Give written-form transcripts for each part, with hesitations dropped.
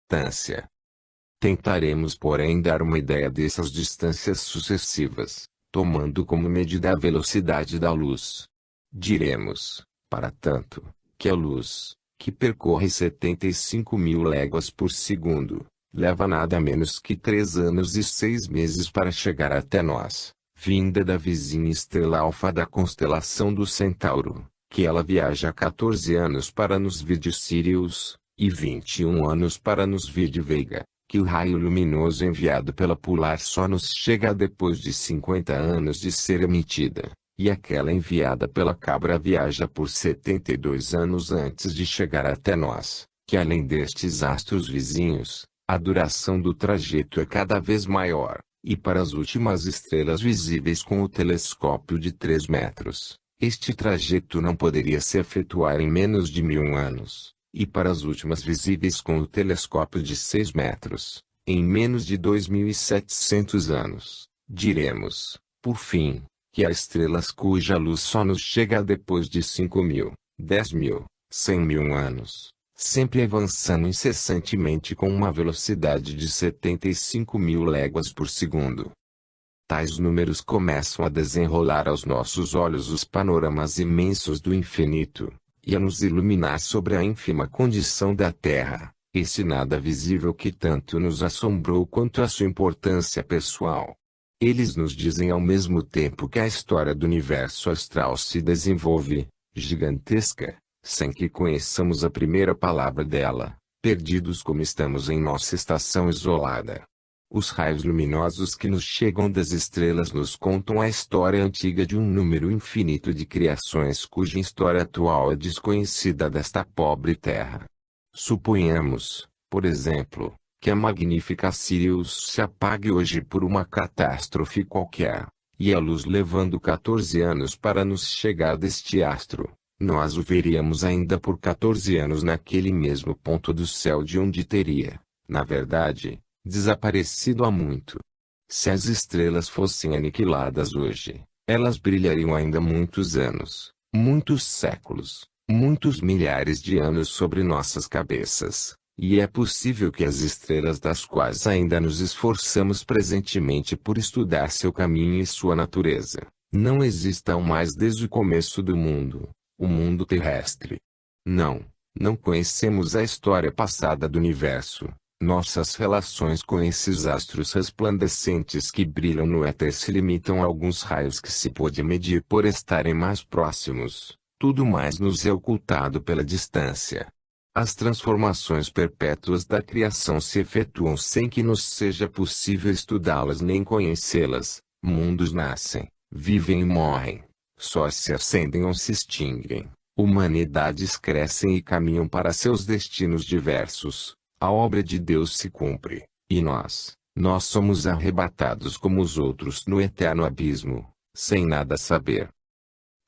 distância. Tentaremos porém dar uma ideia dessas distâncias sucessivas, tomando como medida a velocidade da luz. Diremos, para tanto, que a luz, que percorre 75.000 léguas por segundo, leva nada menos que 3 anos e 6 meses para chegar até nós, vinda da vizinha estrela Alfa da constelação do Centauro, que ela viaja 14 anos para nos vir de Sirius, e 21 anos para nos vir de Veiga, que o raio luminoso enviado pela Polar só nos chega depois de 50 anos de ser emitida, e aquela enviada pela Cabra viaja por 72 anos antes de chegar até nós, que além destes astros vizinhos, a duração do trajeto é cada vez maior, e para as últimas estrelas visíveis com o telescópio de 3 metros, este trajeto não poderia se efetuar em menos de 1000 anos. E para as últimas visíveis com o telescópio de 6 metros, em menos de 2.700 anos. Diremos, por fim, que há estrelas cuja luz só nos chega depois de 5.000, 10.000, 100.000 anos, sempre avançando incessantemente com uma velocidade de 75.000 léguas por segundo. Tais números começam a desenrolar aos nossos olhos os panoramas imensos do infinito, e a nos iluminar sobre a ínfima condição da Terra, esse nada visível que tanto nos assombrou quanto a sua importância pessoal. Eles nos dizem ao mesmo tempo que a história do universo astral se desenvolve, gigantesca, sem que conheçamos a primeira palavra dela, perdidos como estamos em nossa estação isolada. Os raios luminosos que nos chegam das estrelas nos contam a história antiga de um número infinito de criações cuja história atual é desconhecida desta pobre Terra. Suponhamos, por exemplo, que a magnífica Sirius se apague hoje por uma catástrofe qualquer, e a luz levando 14 anos para nos chegar deste astro, nós o veríamos ainda por 14 anos naquele mesmo ponto do céu de onde teria, na verdade, desaparecido há muito. Se as estrelas fossem aniquiladas hoje, elas brilhariam ainda muitos anos, muitos séculos, muitos milhares de anos sobre nossas cabeças, e é possível que as estrelas das quais ainda nos esforçamos presentemente por estudar seu caminho e sua natureza, não existam mais desde o começo do mundo, o mundo terrestre. Não conhecemos a história passada do universo. Nossas relações com esses astros resplandecentes que brilham no éter se limitam a alguns raios que se pode medir por estarem mais próximos. Tudo mais nos é ocultado pela distância. As transformações perpétuas da criação se efetuam sem que nos seja possível estudá-las nem conhecê-las. Mundos nascem, vivem e morrem. Só se acendem ou se extinguem. Humanidades crescem e caminham para seus destinos diversos. A obra de Deus se cumpre, e nós somos arrebatados como os outros no eterno abismo, sem nada saber.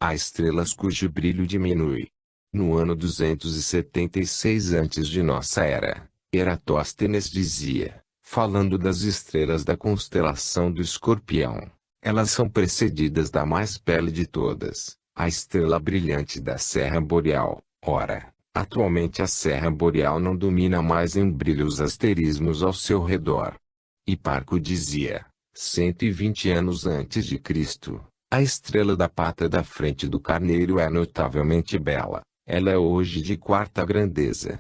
Há estrelas cujo brilho diminui. No ano 276 antes de nossa era, Eratóstenes dizia, falando das estrelas da constelação do Escorpião, elas são precedidas da mais bela de todas, a estrela brilhante da Serra Boreal. Ora, atualmente a Serra Boreal não domina mais em brilho os asterismos ao seu redor. Hiparco dizia, 120 anos antes de Cristo, a estrela da pata da frente do carneiro é notavelmente bela, ela é hoje de 4ª grandeza.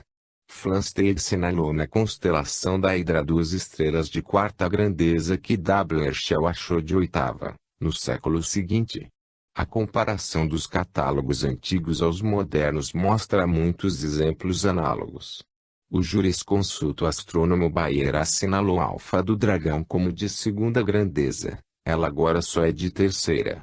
Flamsteed assinalou na constelação da Hidra 2 estrelas de 4ª grandeza que W. Herschel achou de 8ª, no século seguinte. A comparação dos catálogos antigos aos modernos mostra muitos exemplos análogos. O jurisconsulto astrônomo Bayer assinalou Alfa do Dragão como de 2ª grandeza, ela agora só é de 3ª.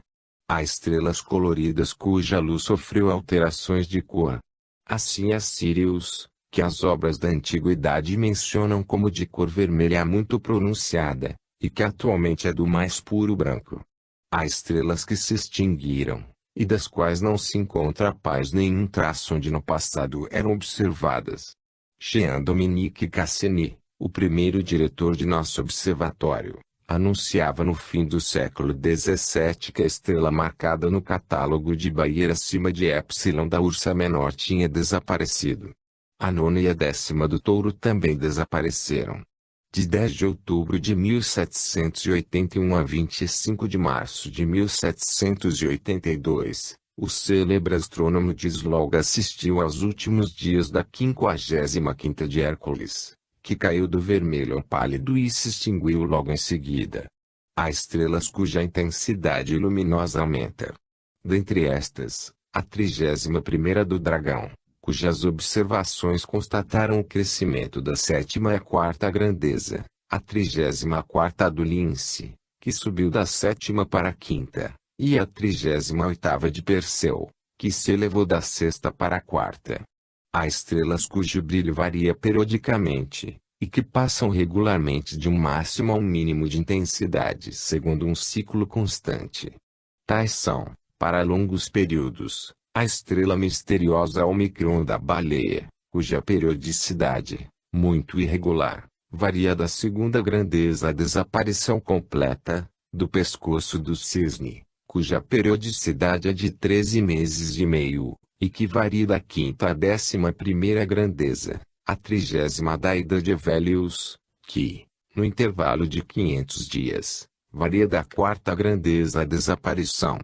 Há estrelas coloridas cuja luz sofreu alterações de cor. Assim a Sirius, que as obras da antiguidade mencionam como de cor vermelha muito pronunciada, e que atualmente é do mais puro branco. Há estrelas que se extinguiram, e das quais não se encontra paz nenhum traço onde no passado eram observadas. Jean-Dominique Cassini, o primeiro diretor de nosso observatório, anunciava no fim do século XVII que a estrela marcada no catálogo de Bayer acima de Epsilon da Ursa Menor tinha desaparecido. A nona e a 10ª do Touro também desapareceram. De 10 de outubro de 1781 a 25 de março de 1782, o célebre astrônomo Dislog assistiu aos últimos dias da 55ª de Hércules, que caiu do vermelho ao pálido e se extinguiu logo em seguida. Há estrelas cuja intensidade luminosa aumenta. Dentre estas, a 31ª do Dragão, cujas observações constataram o crescimento da 7ª e 4ª grandeza, a 34ª do Lince, que subiu da 7ª para a 5ª, e a 38ª de Perseu, que se elevou da 6ª para a 4ª. Há estrelas cujo brilho varia periodicamente, e que passam regularmente de um máximo a um mínimo de intensidade segundo um ciclo constante. Tais são, para longos períodos, a estrela misteriosa Omicron da Baleia, cuja periodicidade, muito irregular, varia da 2ª grandeza à desaparição completa, do pescoço do cisne, cuja periodicidade é de 13 meses e meio, e que varia da 5ª à 11ª grandeza, a 30ª da Ida de Hevelius, que, no intervalo de 500 dias, varia da 4ª grandeza à desaparição.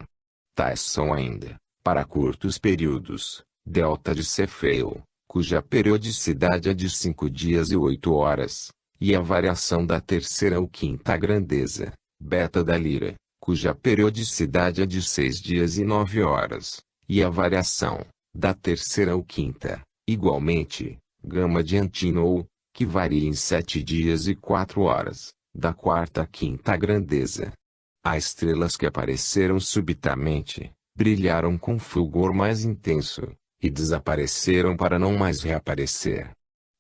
Tais são ainda, para curtos períodos, Delta de Cefeu, cuja periodicidade é de 5 dias e 8 horas, e a variação da 3ª ou 5ª grandeza, Beta da Lira, cuja periodicidade é de 6 dias e 9 horas, e a variação, da 3ª ou 5ª, igualmente, Gama de Antinou, que varia em 7 dias e 4 horas, da 4ª à 5ª grandeza. Há estrelas que apareceram subitamente, brilharam com fulgor mais intenso, e desapareceram para não mais reaparecer.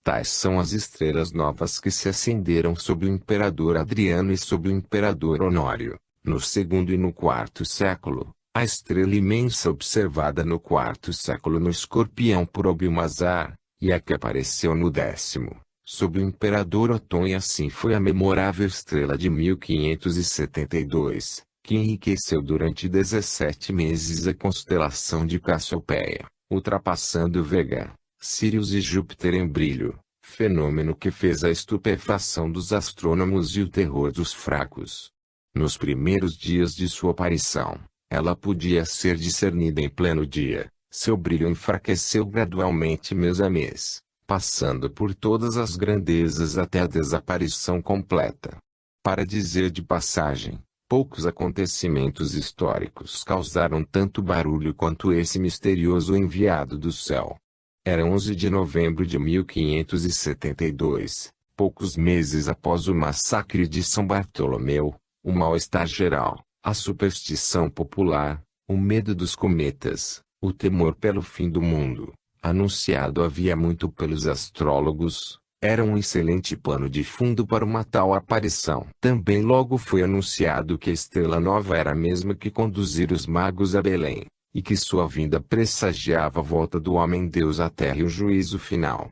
Tais são as estrelas novas que se acenderam sob o imperador Adriano e sob o imperador Honório, no 2º e no 4º século, a estrela imensa observada no 4º século no Escorpião por Albilmazar, e a que apareceu no 10º, sob o imperador Otón, e assim foi a memorável estrela de 1572, que enriqueceu durante 17 meses a constelação de Cassiopeia, ultrapassando Vega, Sírius e Júpiter em brilho, fenômeno que fez a estupefação dos astrônomos e o terror dos fracos. Nos primeiros dias de sua aparição, ela podia ser discernida em pleno dia. Seu brilho enfraqueceu gradualmente mês a mês, passando por todas as grandezas até a desaparição completa. Para dizer de passagem, poucos acontecimentos históricos causaram tanto barulho quanto esse misterioso enviado do céu. Era 11 de novembro de 1572, poucos meses após o massacre de São Bartolomeu, o mal-estar geral, a superstição popular, o medo dos cometas, o temor pelo fim do mundo, anunciado havia muito pelos astrólogos, era um excelente pano de fundo para uma tal aparição. Também logo foi anunciado que a estrela nova era a mesma que conduzira os magos a Belém, e que sua vinda pressagiava a volta do homem-deus à terra e o juízo final.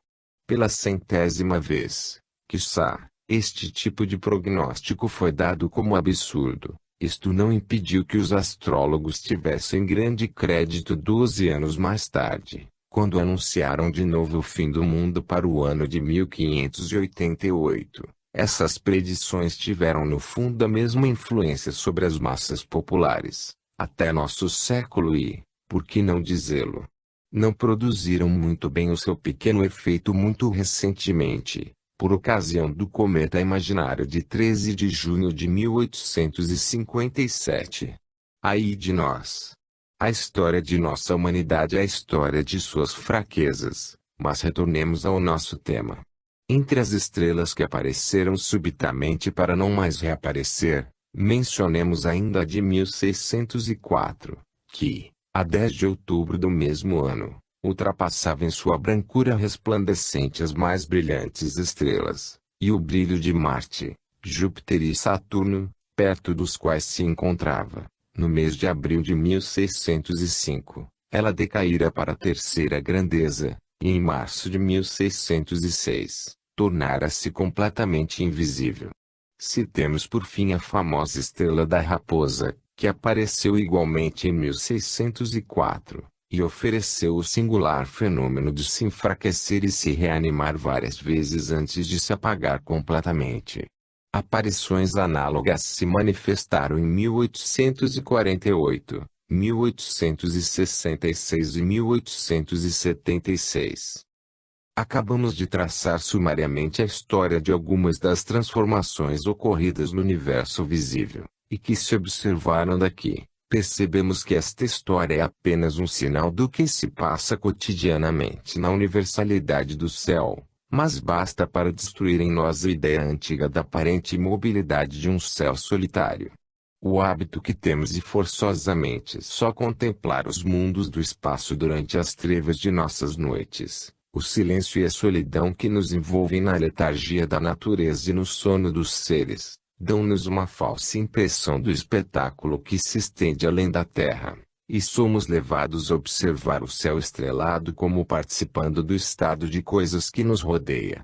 Pela 100ª vez, quiçá, este tipo de prognóstico foi dado como absurdo. Isto não impediu que os astrólogos tivessem grande crédito 12 anos mais tarde, quando anunciaram de novo o fim do mundo para o ano de 1588. Essas predições tiveram no fundo a mesma influência sobre as massas populares, até nosso século e, por que não dizê-lo, não produziram muito bem o seu pequeno efeito muito recentemente, por ocasião do cometa imaginário de 13 de junho de 1857. Ai de nós! A história de nossa humanidade é a história de suas fraquezas, mas retornemos ao nosso tema. Entre as estrelas que apareceram subitamente para não mais reaparecer, mencionemos ainda a de 1604, que, a 10 de outubro do mesmo ano, ultrapassava em sua brancura resplandecente as mais brilhantes estrelas, e o brilho de Marte, Júpiter e Saturno, perto dos quais se encontrava, no mês de abril de 1605, ela decaíra para a 3ª grandeza, e em março de 1606, tornara-se completamente invisível. Citemos por fim a famosa estrela da Raposa, que apareceu igualmente em 1604, e ofereceu o singular fenômeno de se enfraquecer e se reanimar várias vezes antes de se apagar completamente. Aparições análogas se manifestaram em 1848, 1866 e 1876. Acabamos de traçar sumariamente a história de algumas das transformações ocorridas no universo visível, e que se observaram daqui. Percebemos que esta história é apenas um sinal do que se passa cotidianamente na universalidade do céu, mas basta para destruir em nós a ideia antiga da aparente imobilidade de um céu solitário. O hábito que temos de forçosamente só contemplar os mundos do espaço durante as trevas de nossas noites, o silêncio e a solidão que nos envolvem na letargia da natureza e no sono dos seres, dão-nos uma falsa impressão do espetáculo que se estende além da terra, e somos levados a observar o céu estrelado como participando do estado de coisas que nos rodeia.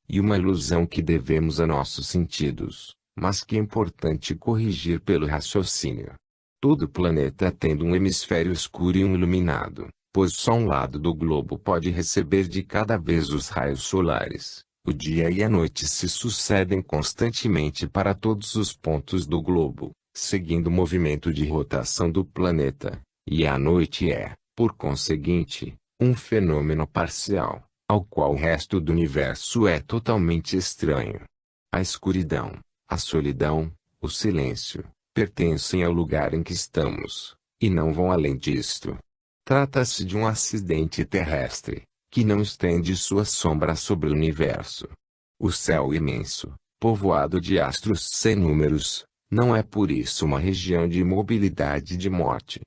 E uma ilusão que devemos a nossos sentidos, mas que é importante corrigir pelo raciocínio. Todo planeta tendo um hemisfério escuro e um iluminado, pois só um lado do globo pode receber de cada vez os raios solares. O dia e a noite se sucedem constantemente para todos os pontos do globo, seguindo o movimento de rotação do planeta, e a noite é, por conseguinte, um fenômeno parcial, ao qual o resto do universo é totalmente estranho. A escuridão, a solidão, o silêncio, pertencem ao lugar em que estamos, e não vão além disto. Trata-se de um acidente terrestre, que não estende sua sombra sobre o universo. O céu imenso, povoado de astros sem números, não é por isso uma região de imobilidade e de morte.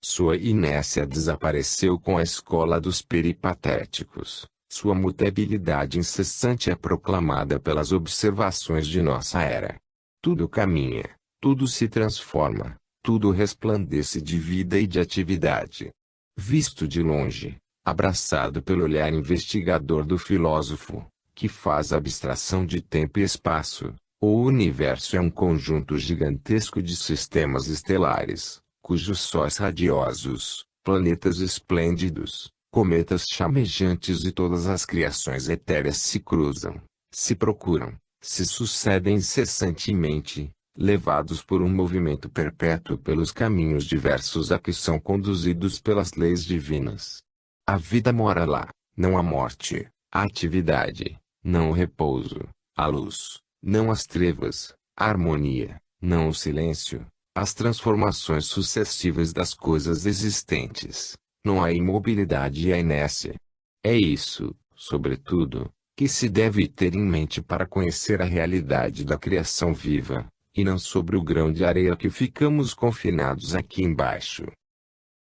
Sua inércia desapareceu com a escola dos peripatéticos, sua mutabilidade incessante é proclamada pelas observações de nossa era. Tudo caminha, tudo se transforma, tudo resplandece de vida e de atividade. Visto de longe, abraçado pelo olhar investigador do filósofo, que faz abstração de tempo e espaço, o universo é um conjunto gigantesco de sistemas estelares, cujos sóis radiosos, planetas esplêndidos, cometas chamejantes e todas as criações etéreas se cruzam, se procuram, se sucedem incessantemente, levados por um movimento perpétuo pelos caminhos diversos a que são conduzidos pelas leis divinas. A vida mora lá, não a morte, a atividade, não o repouso, a luz, não as trevas, a harmonia, não o silêncio, as transformações sucessivas das coisas existentes, não a imobilidade e a inércia. É isso, sobretudo, que se deve ter em mente para conhecer a realidade da criação viva, e não sobre o grão de areia que ficamos confinados aqui embaixo.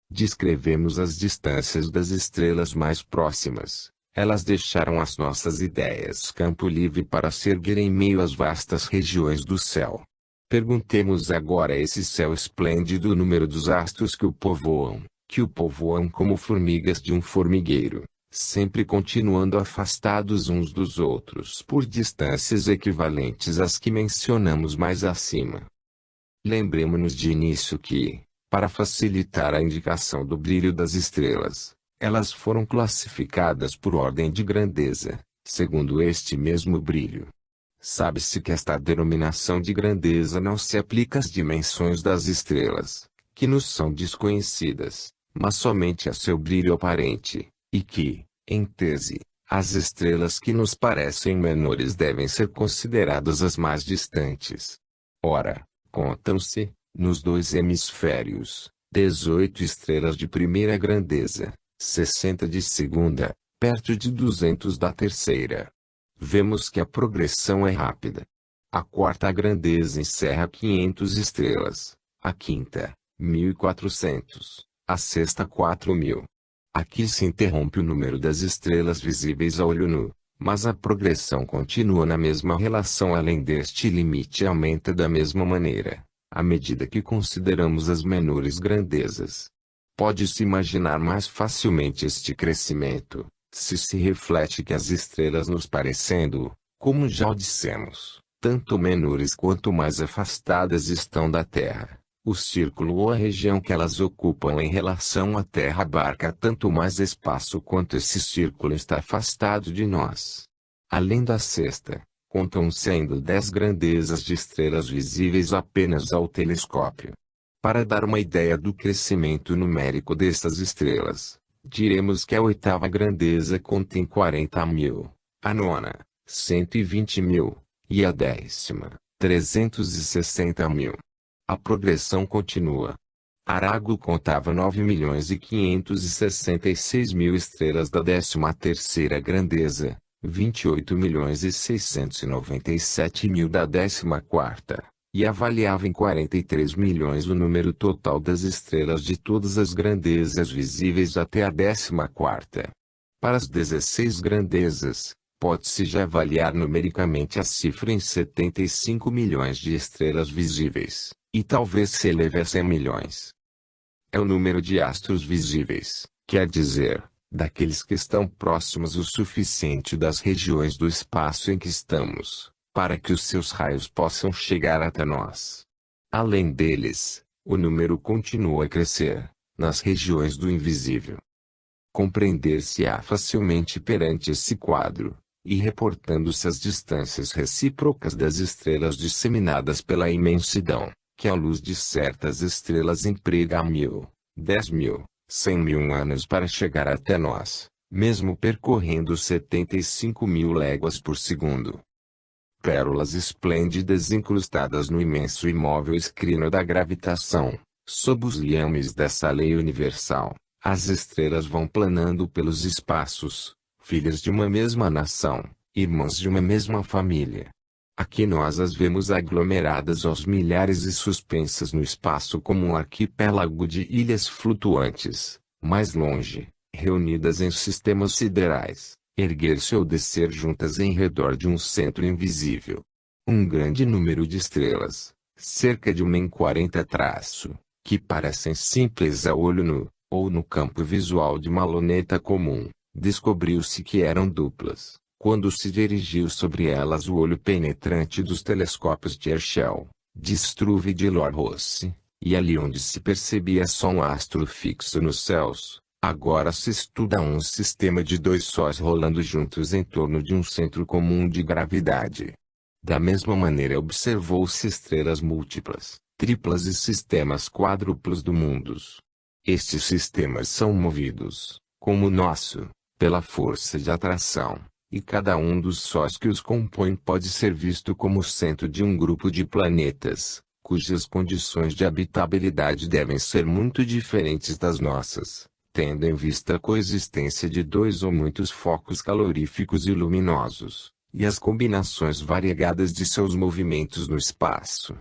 Descrevemos as distâncias das estrelas mais próximas. Elas deixaram as nossas ideias campo livre para se erguer em meio às vastas regiões do céu. Perguntemos agora a esse céu esplêndido o número dos astros que o povoam como formigas de um formigueiro, sempre continuando afastados uns dos outros por distâncias equivalentes às que mencionamos mais acima. Lembremos-nos de início que, para facilitar a indicação do brilho das estrelas, elas foram classificadas por ordem de grandeza, segundo este mesmo brilho. Sabe-se que esta denominação de grandeza não se aplica às dimensões das estrelas, que nos são desconhecidas, mas somente a seu brilho aparente, e que, em tese, as estrelas que nos parecem menores devem ser consideradas as mais distantes. Ora, contam-se, nos dois hemisférios, 18 estrelas de primeira grandeza, 60 de segunda, perto de 200 da terceira. Vemos que a progressão é rápida. A quarta grandeza encerra 500 estrelas, a quinta, 1400, a sexta 4000. Aqui se interrompe o número das estrelas visíveis a olho nu, mas a progressão continua na mesma relação além deste limite e aumenta da mesma maneira, à medida que consideramos as menores grandezas. Pode-se imaginar mais facilmente este crescimento, se reflete que as estrelas nos parecendo, como já o dissemos, tanto menores quanto mais afastadas estão da Terra, O círculo ou a região que elas ocupam em relação à Terra abarca tanto mais espaço quanto esse círculo está afastado de nós. Além da sexta, contam-se ainda 10 grandezas de estrelas visíveis apenas ao telescópio. Para dar uma ideia do crescimento numérico destas estrelas, diremos que a oitava grandeza contém 40.000, a nona, 120.000, e a décima, 360.000. A progressão continua. Arago contava 9.566.000 estrelas da 13ª grandeza, 28.697.000 da 14ª, e avaliava em 43 milhões o número total das estrelas de todas as grandezas visíveis até a 14ª. Para as 16 grandezas, pode-se já avaliar numericamente a cifra em 75 milhões de estrelas visíveis, e talvez se eleve a 100 milhões. É o número de astros visíveis, quer dizer, daqueles que estão próximos o suficiente das regiões do espaço em que estamos, para que os seus raios possam chegar até nós. Além deles, o número continua a crescer, nas regiões do invisível. Compreender-se-á facilmente perante esse quadro, e reportando-se as distâncias recíprocas das estrelas disseminadas pela imensidão, que a luz de certas estrelas emprega 1.000, 10.000, 100.000 anos para chegar até nós, mesmo percorrendo 75.000 léguas por segundo. Pérolas esplêndidas incrustadas no imenso imóvel escrino da gravitação, sob os liames dessa lei universal, as estrelas vão planando pelos espaços, filhas de uma mesma nação, irmãs de uma mesma família. Aqui nós as vemos aglomeradas aos milhares e suspensas no espaço como um arquipélago de ilhas flutuantes, mais longe, reunidas em sistemas siderais, erguer-se ou descer juntas em redor de um centro invisível. Um grande número de estrelas, cerca de uma em 40 que parecem simples a olho nu, ou no campo visual de uma luneta comum, descobriu-se que eram duplas, quando se dirigiu sobre elas o olho penetrante dos telescópios de Herschel, de Struve e de Lord-Rosse, e ali onde se percebia só um astro fixo nos céus, agora se estuda um sistema de dois sóis rolando juntos em torno de um centro comum de gravidade. Da mesma maneira observou-se estrelas múltiplas, triplas e sistemas quádruplos do mundos. Estes sistemas são movidos, como o nosso, pela força de atração, e cada um dos sóis que os compõem pode ser visto como o centro de um grupo de planetas, cujas condições de habitabilidade devem ser muito diferentes das nossas, tendo em vista a coexistência de dois ou muitos focos caloríficos e luminosos, e as combinações variegadas de seus movimentos no espaço.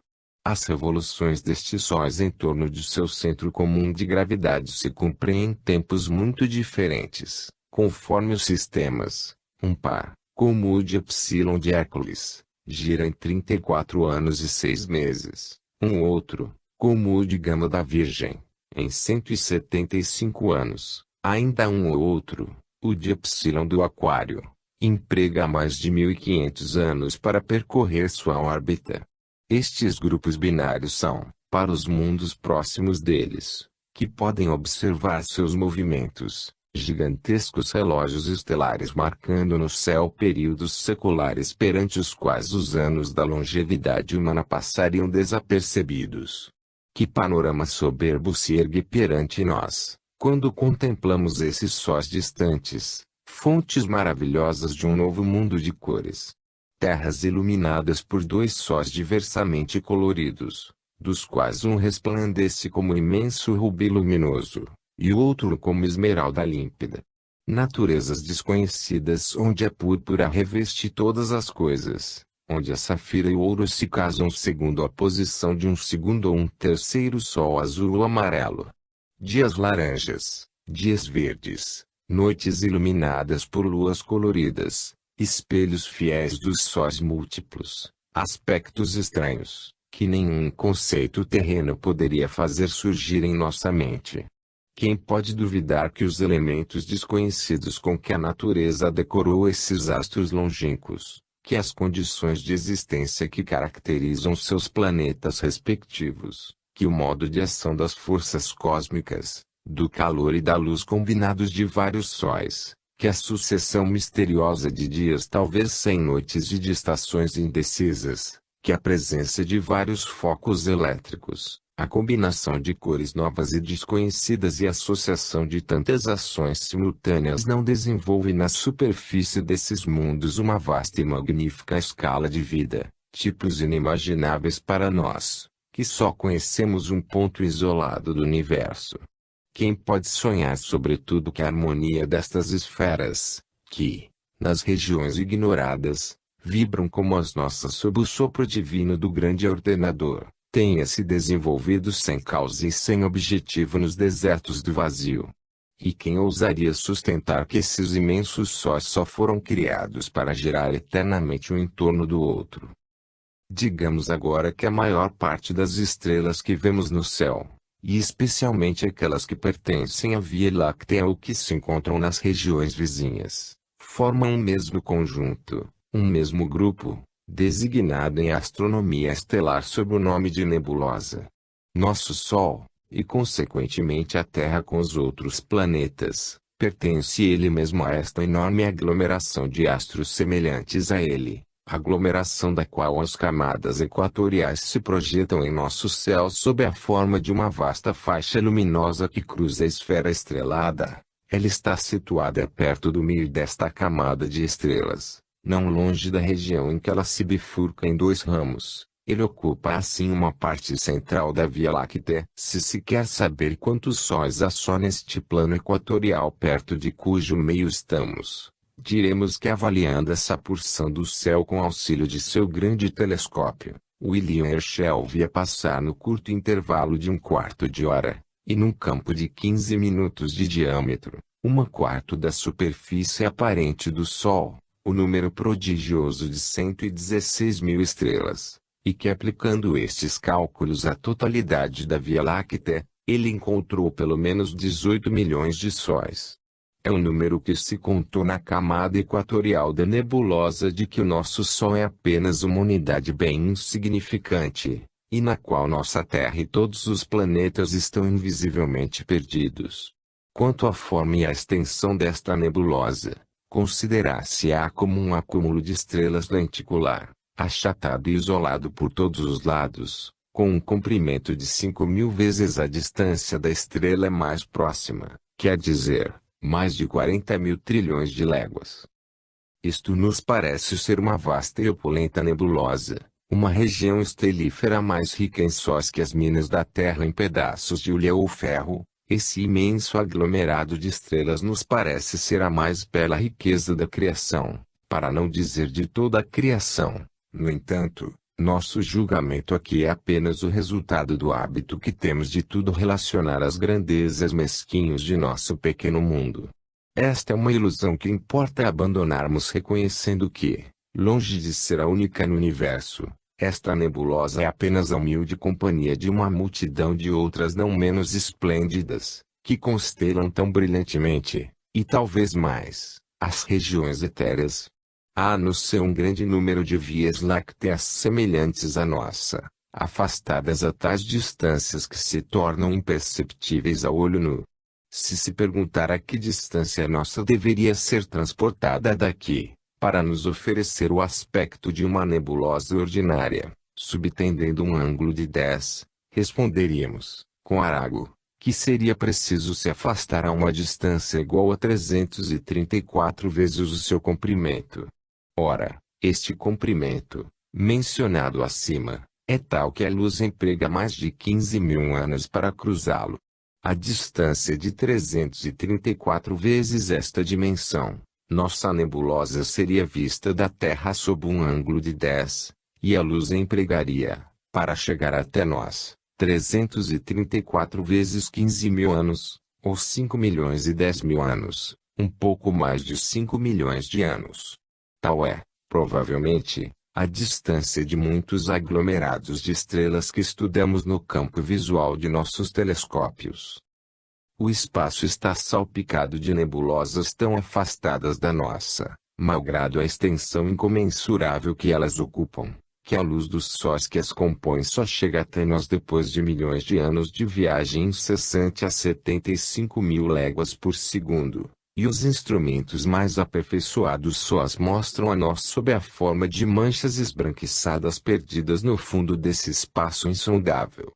As revoluções destes sóis em torno de seu centro comum de gravidade se cumprem em tempos muito diferentes, conforme os sistemas. Um par, como o de Epsilon de Hércules, gira em 34 anos e 6 meses. Um outro, como o de Gama da Virgem, em 175 anos. Ainda um ou outro, o de Epsilon do Aquário, emprega mais de 1.500 anos para percorrer sua órbita. Estes grupos binários são, para os mundos próximos deles, que podem observar seus movimentos, gigantescos relógios estelares marcando no céu períodos seculares perante os quais os anos da longevidade humana passariam desapercebidos. Que panorama soberbo se ergue perante nós, quando contemplamos esses sóis distantes, fontes maravilhosas de um novo mundo de cores. Terras iluminadas por dois sóis diversamente coloridos, dos quais um resplandece como imenso rubi luminoso, e o outro como esmeralda límpida. Naturezas desconhecidas onde a púrpura reveste todas as coisas, onde a safira e o ouro se casam segundo a posição de um segundo ou um terceiro sol azul ou amarelo. Dias laranjas, dias verdes, noites iluminadas por luas coloridas, espelhos fiéis dos sóis múltiplos, aspectos estranhos, que nenhum conceito terreno poderia fazer surgir em nossa mente. Quem pode duvidar que os elementos desconhecidos com que a natureza decorou esses astros longínquos, que as condições de existência que caracterizam seus planetas respectivos, que o modo de ação das forças cósmicas, do calor e da luz combinados de vários sóis, que a sucessão misteriosa de dias talvez sem noites e de estações indecisas, que a presença de vários focos elétricos, a combinação de cores novas e desconhecidas e a associação de tantas ações simultâneas não desenvolve na superfície desses mundos uma vasta e magnífica escala de vida, tipos inimagináveis para nós, que só conhecemos um ponto isolado do universo. Quem pode sonhar sobretudo que a harmonia destas esferas, que, nas regiões ignoradas, vibram como as nossas sob o sopro divino do grande ordenador, tenha se desenvolvido sem causa e sem objetivo nos desertos do vazio? E quem ousaria sustentar que esses imensos sóis só foram criados para girar eternamente um em torno do outro? Digamos agora que a maior parte das estrelas que vemos no céu, e especialmente aquelas que pertencem à Via Láctea ou que se encontram nas regiões vizinhas, formam um mesmo conjunto, um mesmo grupo, designado em astronomia estelar sob o nome de nebulosa. Nosso Sol, e consequentemente a Terra com os outros planetas, pertence ele mesmo a esta enorme aglomeração de astros semelhantes a ele, aglomeração da qual as camadas equatoriais se projetam em nosso céu sob a forma de uma vasta faixa luminosa que cruza a esfera estrelada. Ela está situada perto do meio desta camada de estrelas, não longe da região em que ela se bifurca em dois ramos. Ele ocupa assim uma parte central da Via Láctea. Se se quer saber quantos sóis há só neste plano equatorial perto de cujo meio estamos, diremos que avaliando essa porção do céu com auxílio de seu grande telescópio, William Herschel via passar no curto intervalo de um quarto de hora, e num campo de 15 minutos de diâmetro, uma quarto da superfície aparente do Sol, o número prodigioso de 116 mil estrelas, e que aplicando estes cálculos à totalidade da Via Láctea, ele encontrou pelo menos 18 milhões de sóis. É o número que se contou na camada equatorial da nebulosa de que o nosso Sol é apenas uma unidade bem insignificante, e na qual nossa Terra e todos os planetas estão invisivelmente perdidos. Quanto à forma e à extensão desta nebulosa, considerar-se-á como um acúmulo de estrelas lenticular, achatado e isolado por todos os lados, com um comprimento de 5.000 vezes a distância da estrela mais próxima, quer dizer, mais de 40.000 trilhões de léguas. Isto nos parece ser uma vasta e opulenta nebulosa, uma região estelífera mais rica em sóis que as minas da Terra em pedaços de hulha ou ferro. Esse imenso aglomerado de estrelas nos parece ser a mais bela riqueza da criação, para não dizer de toda a criação. No entanto, nosso julgamento aqui é apenas o resultado do hábito que temos de tudo relacionar às grandezas mesquinhos de nosso pequeno mundo. Esta é uma ilusão que importa abandonarmos reconhecendo que, longe de ser a única no universo, esta nebulosa é apenas a humilde companhia de uma multidão de outras não menos esplêndidas, que constelam tão brilhantemente, e talvez mais, as regiões etéreas. Há no céu um grande número de vias lácteas semelhantes à nossa, afastadas a tais distâncias que se tornam imperceptíveis a olho nu. Se perguntar a que distância a nossa deveria ser transportada daqui, para nos oferecer o aspecto de uma nebulosa ordinária, subtendendo um ângulo de 10, responderíamos, com Arago, que seria preciso se afastar a uma distância igual a 334 vezes o seu comprimento. Ora, este comprimento, mencionado acima, é tal que a luz emprega mais de 15.000 anos para cruzá-lo. A distância de 334 vezes esta dimensão, nossa nebulosa seria vista da Terra sob um ângulo de 10, e a luz empregaria, para chegar até nós, 334 vezes 15.000 anos, ou 5.010.000 anos, um pouco mais de 5 milhões de anos. Tal é, provavelmente, a distância de muitos aglomerados de estrelas que estudamos no campo visual de nossos telescópios. O espaço está salpicado de nebulosas tão afastadas da nossa, malgrado a extensão incomensurável que elas ocupam, que a luz dos sóis que as compõem só chega até nós depois de milhões de anos de viagem incessante a 75.000 léguas por segundo, e os instrumentos mais aperfeiçoados só as mostram a nós sob a forma de manchas esbranquiçadas perdidas no fundo desse espaço insondável.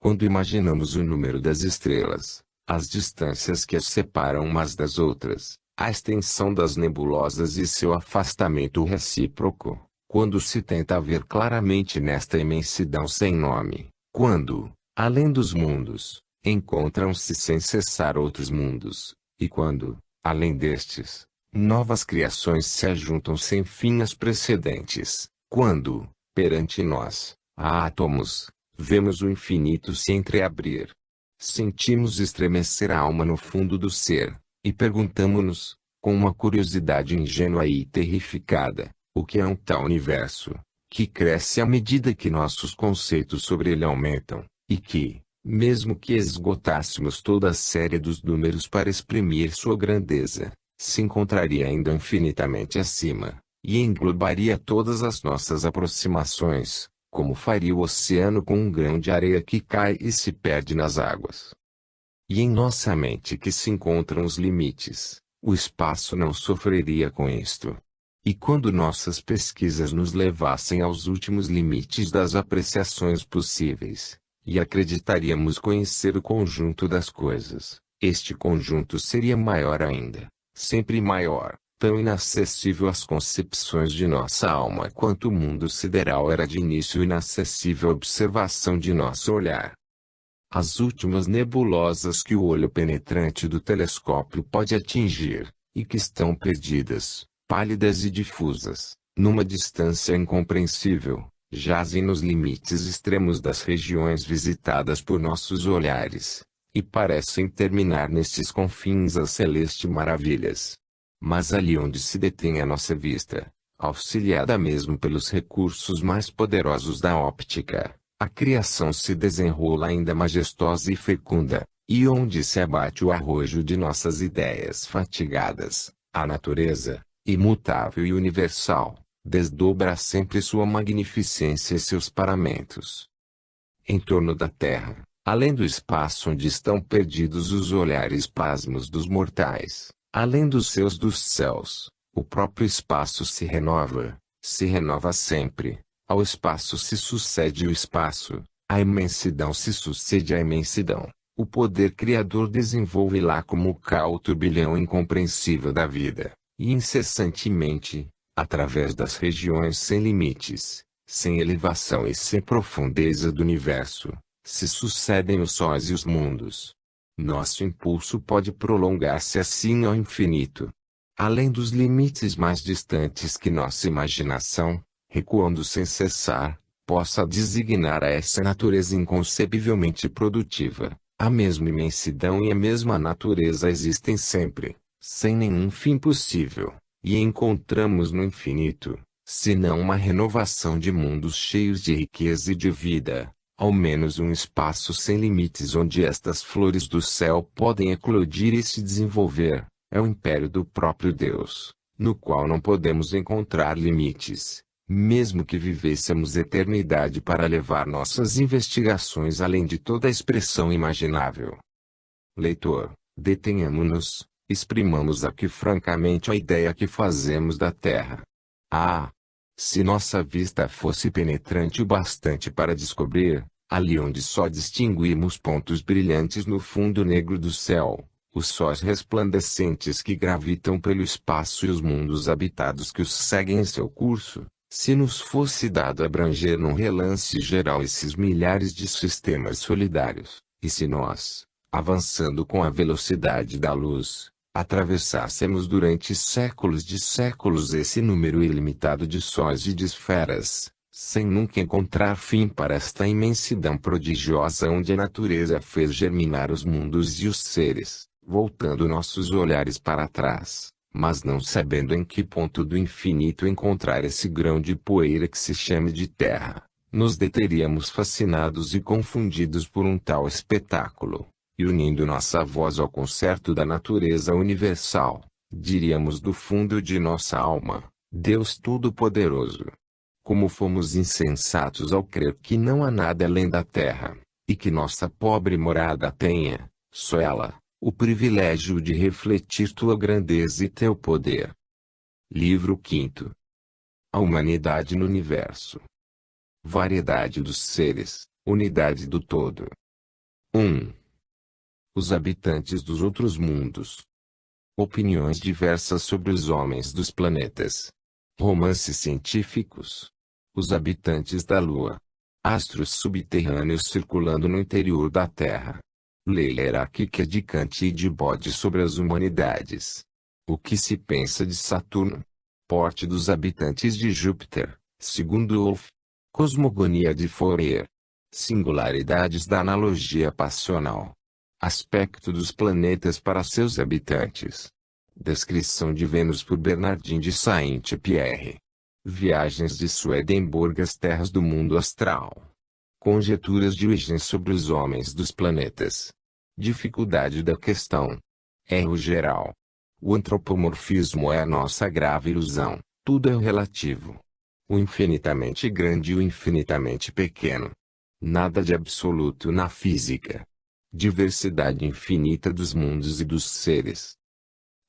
Quando imaginamos o número das estrelas, as distâncias que as separam umas das outras, a extensão das nebulosas e seu afastamento recíproco, quando se tenta ver claramente nesta imensidão sem nome, quando, além dos mundos, encontram-se sem cessar outros mundos, e quando, além destes, novas criações se ajuntam sem fim às precedentes, quando, perante nós, há átomos, vemos o infinito se entreabrir. Sentimos estremecer a alma no fundo do ser, e perguntamo-nos, com uma curiosidade ingênua e terrificada, o que é um tal universo, que cresce à medida que nossos conceitos sobre ele aumentam, e que, mesmo que esgotássemos toda a série dos números para exprimir sua grandeza, se encontraria ainda infinitamente acima, e englobaria todas as nossas aproximações, como faria o oceano com um grão de areia que cai e se perde nas águas. E em nossa mente que se encontram os limites, o espaço não sofreria com isto. E quando nossas pesquisas nos levassem aos últimos limites das apreciações possíveis, e acreditaríamos conhecer o conjunto das coisas, este conjunto seria maior ainda, sempre maior, tão inacessível às concepções de nossa alma quanto o mundo sideral era de início inacessível à observação de nosso olhar. As últimas nebulosas que o olho penetrante do telescópio pode atingir, e que estão perdidas, pálidas e difusas, numa distância incompreensível, jazem nos limites extremos das regiões visitadas por nossos olhares, e parecem terminar nestes confins as celestes maravilhas. Mas ali onde se detém a nossa vista, auxiliada mesmo pelos recursos mais poderosos da óptica, a criação se desenrola ainda majestosa e fecunda, e onde se abate o arrojo de nossas ideias fatigadas, a natureza, imutável e universal, desdobra sempre sua magnificência e seus paramentos. Em torno da Terra, além do espaço onde estão perdidos os olhares pasmos dos mortais, além dos céus, o próprio espaço se renova sempre. Ao espaço se sucede o espaço, a imensidão se sucede à imensidão. O poder criador desenvolve lá como cá o turbilhão incompreensível da vida, e incessantemente, através das regiões sem limites, sem elevação e sem profundeza do universo, se sucedem os sóis e os mundos. Nosso impulso pode prolongar-se assim ao infinito. Além dos limites mais distantes que nossa imaginação, recuando sem cessar, possa designar a essa natureza inconcebivelmente produtiva, a mesma imensidão e a mesma natureza existem sempre, sem nenhum fim possível, e encontramos no infinito, se não uma renovação de mundos cheios de riqueza e de vida, ao menos um espaço sem limites onde estas flores do céu podem eclodir e se desenvolver, é o império do próprio Deus, no qual não podemos encontrar limites, mesmo que vivêssemos eternidade para levar nossas investigações além de toda a expressão imaginável. Leitor, detenhamo-nos, exprimamos aqui francamente a ideia que fazemos da Terra. Ah! Se nossa vista fosse penetrante o bastante para descobrir, ali onde só distinguimos pontos brilhantes no fundo negro do céu, os sóis resplandecentes que gravitam pelo espaço e os mundos habitados que os seguem em seu curso, se nos fosse dado abranger num relance geral esses milhares de sistemas solidários, e se nós, avançando com a velocidade da luz, atravessássemos durante séculos de séculos esse número ilimitado de sóis e de esferas, sem nunca encontrar fim para esta imensidão prodigiosa onde a natureza fez germinar os mundos e os seres, voltando nossos olhares para trás, mas não sabendo em que ponto do infinito encontrar esse grão de poeira que se chama de terra, nos deteríamos fascinados e confundidos por um tal espetáculo. E unindo nossa voz ao concerto da natureza universal, diríamos do fundo de nossa alma, Deus Todo-Poderoso. Como fomos insensatos ao crer que não há nada além da terra, e que nossa pobre morada tenha, só ela, o privilégio de refletir tua grandeza e teu poder. Livro quinto. A humanidade no universo. Variedade dos seres, unidade do todo. 1. Os habitantes dos outros mundos. Opiniões diversas sobre os homens dos planetas. Romances científicos. Os habitantes da Lua. Astros subterrâneos circulando no interior da Terra. Lei hierárquica de Kant e de Bode sobre as humanidades. O que se pensa de Saturno? Porte dos habitantes de Júpiter, segundo Wolff. Cosmogonia de Fourier. Singularidades da analogia passional. Aspecto dos planetas para seus habitantes. Descrição de Vênus por Bernardin de Saint-Pierre. Viagens de Swedenborg às terras do mundo astral. Conjecturas de Huygens sobre os homens dos planetas. Dificuldade da questão. Erro geral. O antropomorfismo é a nossa grave ilusão, tudo é relativo. O infinitamente grande e o infinitamente pequeno. Nada de absoluto na física. Diversidade infinita dos mundos e dos seres.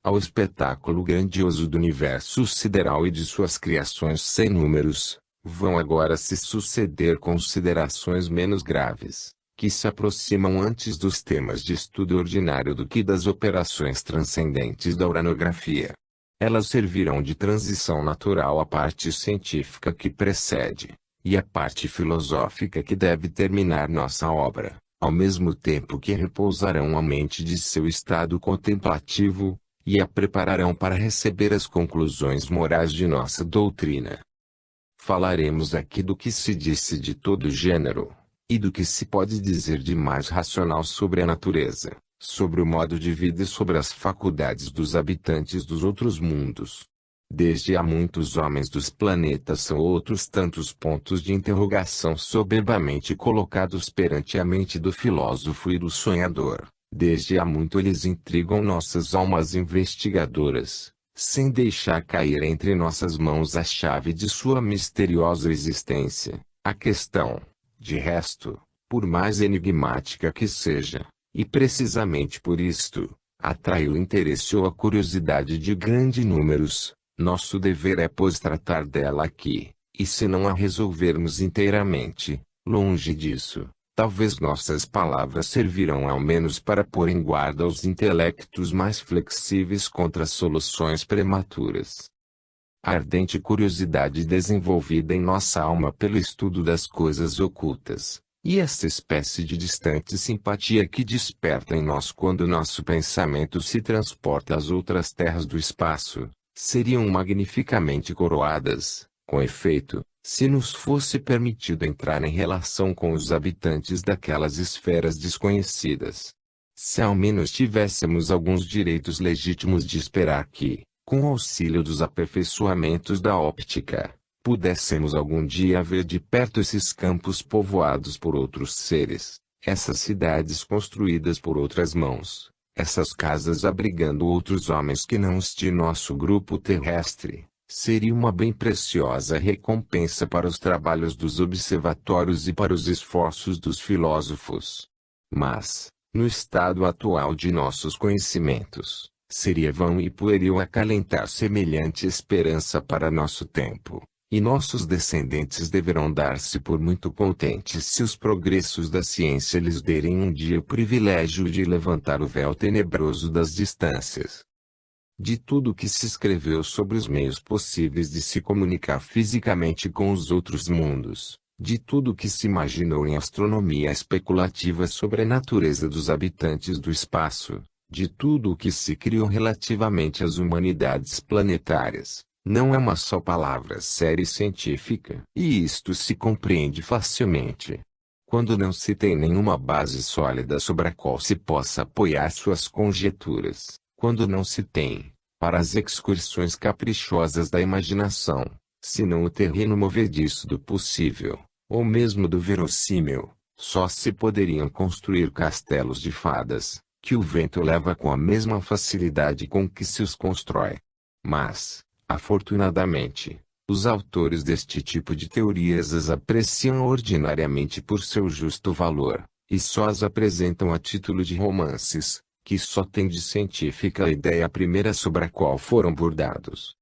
Ao espetáculo grandioso do universo sideral e de suas criações sem números, vão agora se suceder considerações menos graves, que se aproximam antes dos temas de estudo ordinário do que das operações transcendentes da uranografia. Elas servirão de transição natural à parte científica que precede, e à parte filosófica que deve terminar nossa obra, ao mesmo tempo que repousarão a mente de seu estado contemplativo, e a prepararão para receber as conclusões morais de nossa doutrina. Falaremos aqui do que se disse de todo gênero, e do que se pode dizer de mais racional sobre a natureza, sobre o modo de vida e sobre as faculdades dos habitantes dos outros mundos. Desde há muitos homens dos planetas são outros tantos pontos de interrogação soberbamente colocados perante a mente do filósofo e do sonhador. Desde há muito eles intrigam nossas almas investigadoras, sem deixar cair entre nossas mãos a chave de sua misteriosa existência. A questão, de resto, por mais enigmática que seja, e precisamente por isto, atrai o interesse ou a curiosidade de grandes números. Nosso dever é pois tratar dela aqui, e se não a resolvermos inteiramente, longe disso, talvez nossas palavras servirão ao menos para pôr em guarda os intelectos mais flexíveis contra soluções prematuras. A ardente curiosidade desenvolvida em nossa alma pelo estudo das coisas ocultas, e essa espécie de distante simpatia que desperta em nós quando nosso pensamento se transporta às outras terras do espaço, seriam magnificamente coroadas, com efeito, se nos fosse permitido entrar em relação com os habitantes daquelas esferas desconhecidas. Se ao menos tivéssemos alguns direitos legítimos de esperar que, com o auxílio dos aperfeiçoamentos da óptica, pudéssemos algum dia ver de perto esses campos povoados por outros seres, essas cidades construídas por outras mãos, essas casas abrigando outros homens que não os de nosso grupo terrestre, seria uma bem preciosa recompensa para os trabalhos dos observatórios e para os esforços dos filósofos. Mas, no estado atual de nossos conhecimentos, seria vão e pueril acalentar semelhante esperança para nosso tempo, e nossos descendentes deverão dar-se por muito contentes se os progressos da ciência lhes derem um dia o privilégio de levantar o véu tenebroso das distâncias. De tudo o que se escreveu sobre os meios possíveis de se comunicar fisicamente com os outros mundos, de tudo o que se imaginou em astronomia especulativa sobre a natureza dos habitantes do espaço, de tudo o que se criou relativamente às humanidades planetárias, não é uma só palavra séria e científica. E isto se compreende facilmente. Quando não se tem nenhuma base sólida sobre a qual se possa apoiar suas conjecturas, quando não se tem, para as excursões caprichosas da imaginação, senão o terreno movediço do possível, ou mesmo do verossímil, só se poderiam construir castelos de fadas, que o vento leva com a mesma facilidade com que se os constrói. Mas, afortunadamente, Os autores deste tipo de teorias as apreciam ordinariamente por seu justo valor, e só as apresentam a título de romances, que só têm de científica a ideia primeira sobre a qual foram bordados.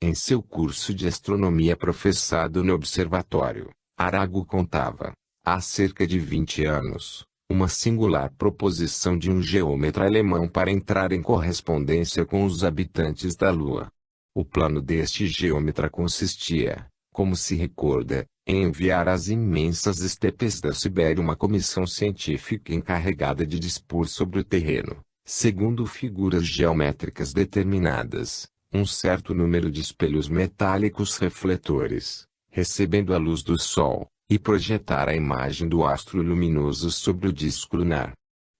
Em seu curso de astronomia professado no observatório, Arago contava, há cerca de 20 anos, uma singular proposição de um geômetra alemão para entrar em correspondência com os habitantes da Lua. O plano deste geômetra consistia, como se recorda, em enviar às imensas estepes da Sibéria uma comissão científica encarregada de dispor sobre o terreno, segundo figuras geométricas determinadas, um certo número de espelhos metálicos refletores, recebendo a luz do Sol, e projetar a imagem do astro luminoso sobre o disco lunar.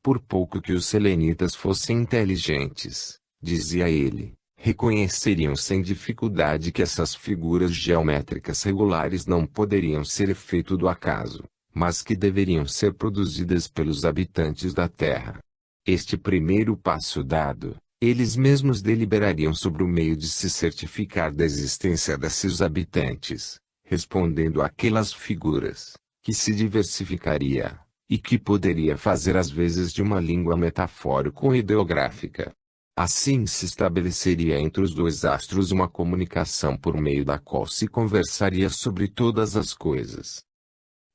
Por pouco que os selenitas fossem inteligentes, dizia ele, reconheceriam sem dificuldade que essas figuras geométricas regulares não poderiam ser efeito do acaso, mas que deveriam ser produzidas pelos habitantes da Terra. Este primeiro passo dado, eles mesmos deliberariam sobre o meio de se certificar da existência desses habitantes, respondendo àquelas figuras, que se diversificaria, e que poderia fazer às vezes de uma língua metafórico-ideográfica. Assim se estabeleceria entre os dois astros uma comunicação por meio da qual se conversaria sobre todas as coisas.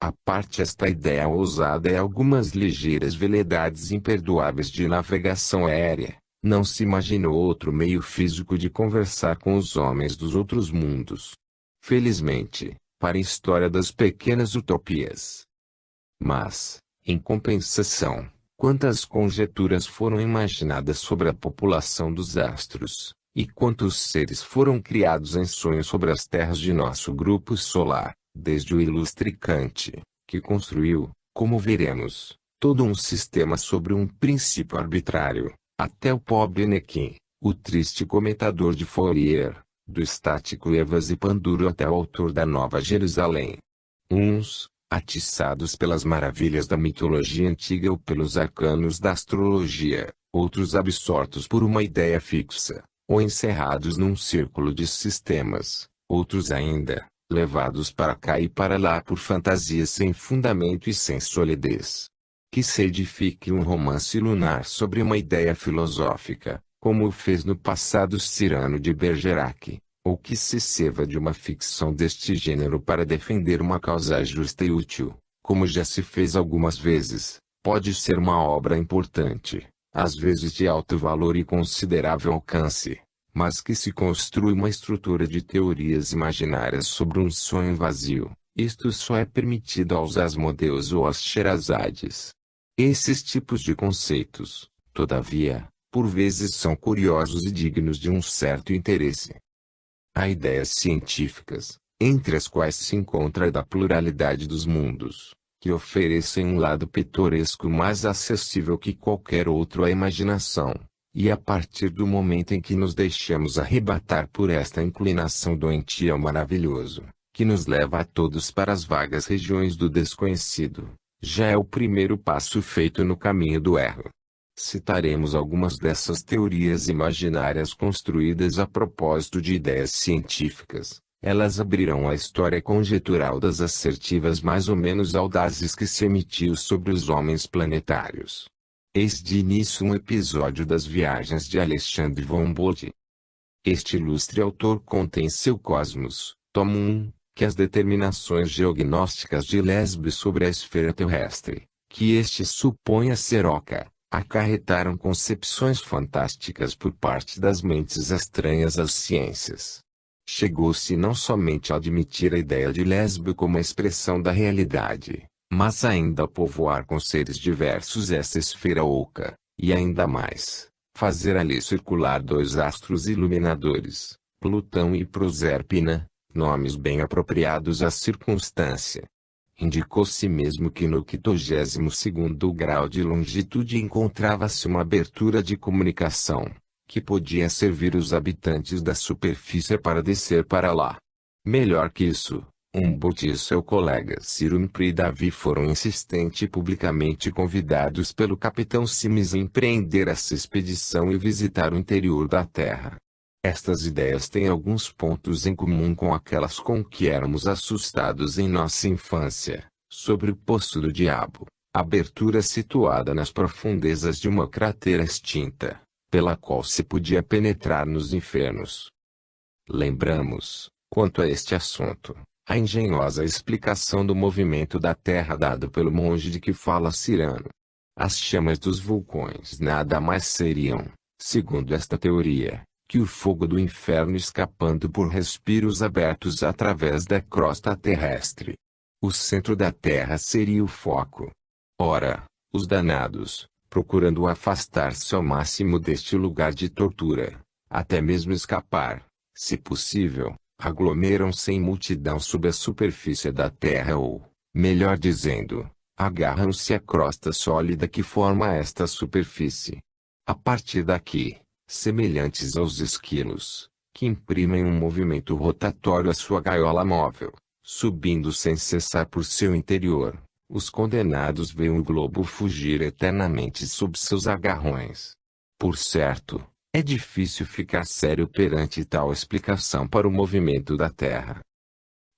À parte esta ideia ousada e algumas ligeiras veleidades imperdoáveis de navegação aérea, não se imaginou outro meio físico de conversar com os homens dos outros mundos. Felizmente, para a história das pequenas utopias. Mas, em compensação, quantas conjecturas foram imaginadas sobre a população dos astros, e quantos seres foram criados em sonhos sobre as terras de nosso grupo solar, desde o ilustre Kant, que construiu, como veremos, todo um sistema sobre um princípio arbitrário, até o pobre Nequim, o triste comentador de Fourier, do estático Evasipanduro até o autor da Nova Jerusalém. Uns, atiçados pelas maravilhas da mitologia antiga ou pelos arcanos da astrologia, outros absortos por uma ideia fixa, ou encerrados num círculo de sistemas, outros ainda, levados para cá e para lá por fantasias sem fundamento e sem solidez. Que se edifique um romance lunar sobre uma ideia filosófica, como o fez no passado Cyrano de Bergerac, ou que se serva de uma ficção deste gênero para defender uma causa justa e útil, como já se fez algumas vezes, pode ser uma obra importante, às vezes de alto valor e considerável alcance, mas que se construi uma estrutura de teorias imaginárias sobre um sonho vazio, isto só é permitido aos Asmodeus ou às Sherazades. Esses tipos de conceitos, todavia, por vezes são curiosos e dignos de um certo interesse. Há ideias científicas, entre as quais se encontra a da pluralidade dos mundos, que oferecem um lado pitoresco mais acessível que qualquer outro à imaginação, e a partir do momento em que nos deixamos arrebatar por esta inclinação doentia ao maravilhoso, que nos leva a todos para as vagas regiões do desconhecido, já é o primeiro passo feito no caminho do erro. Citaremos algumas dessas teorias imaginárias construídas a propósito de ideias científicas. Elas abrirão a história conjetural das assertivas mais ou menos audazes que se emitiu sobre os homens planetários. Eis de início um episódio das viagens de Alexandre von Humboldt. Este ilustre autor conta em seu Cosmos, tomo 1, que as determinações geognósticas de Lesbe sobre a esfera terrestre, que este supõe a ser oca, acarretaram concepções fantásticas por parte das mentes estranhas às ciências. Chegou-se não somente a admitir a ideia de Lesbe como a expressão da realidade, mas ainda a povoar com seres diversos essa esfera oca, e ainda mais, fazer ali circular dois astros iluminadores, Plutão e Proserpina, nomes bem apropriados à circunstância. Indicou-se mesmo que no 52º grau de longitude encontrava-se uma abertura de comunicação, que podia servir os habitantes da superfície para descer para lá. Melhor que isso, Humboldt e seu colega Ciro Davi foram insistente e publicamente convidados pelo capitão Sims a empreender essa expedição e visitar o interior da Terra. Estas ideias têm alguns pontos em comum com aquelas com que éramos assustados em nossa infância, sobre o Poço do Diabo, abertura situada nas profundezas de uma cratera extinta, pela qual se podia penetrar nos infernos. Lembramos, quanto a este assunto, a engenhosa explicação do movimento da Terra dado pelo monge de que fala Cyrano. As chamas dos vulcões nada mais seriam, segundo esta teoria, que o fogo do inferno escapando por respiros abertos através da crosta terrestre. O centro da Terra seria o foco. Ora, os danados, procurando afastar-se ao máximo deste lugar de tortura, até mesmo escapar, se possível, aglomeram-se em multidão sob a superfície da Terra ou, melhor dizendo, agarram-se à crosta sólida que forma esta superfície. A partir daqui, semelhantes aos esquilos, que imprimem um movimento rotatório à sua gaiola móvel, subindo sem cessar por seu interior, os condenados veem o globo fugir eternamente sob seus agarrões. Por certo, é difícil ficar sério perante tal explicação para o movimento da Terra.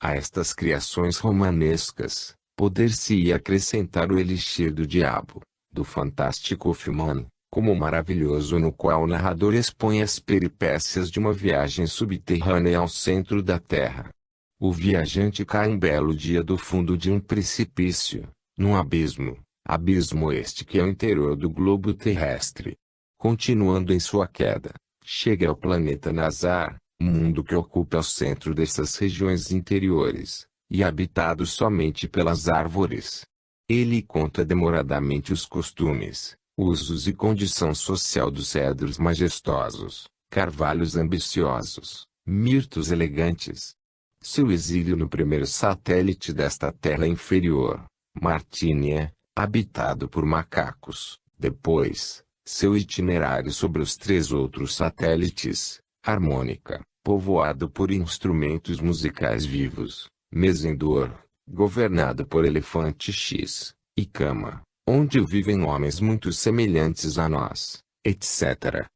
A estas criações romanescas, poder-se-ia acrescentar o elixir do diabo, do fantástico Hoffmann, como maravilhoso no qual o narrador expõe as peripécias de uma viagem subterrânea ao centro da Terra. O viajante cai um belo dia do fundo de um precipício, num abismo, abismo este que é o interior do globo terrestre. Continuando em sua queda, chega ao planeta Nazar, mundo que ocupa o centro dessas regiões interiores, e habitado somente pelas árvores. Ele conta demoradamente os costumes, usos e condição social dos cedros majestosos, carvalhos ambiciosos, mirtos elegantes. Seu exílio no primeiro satélite desta terra inferior, Martínia, habitado por macacos. Depois, seu itinerário sobre os 3 outros satélites, Harmônica, povoado por instrumentos musicais vivos, Mesendor, governado por Elefante X, e Cama, onde vivem homens muito semelhantes a nós, etc.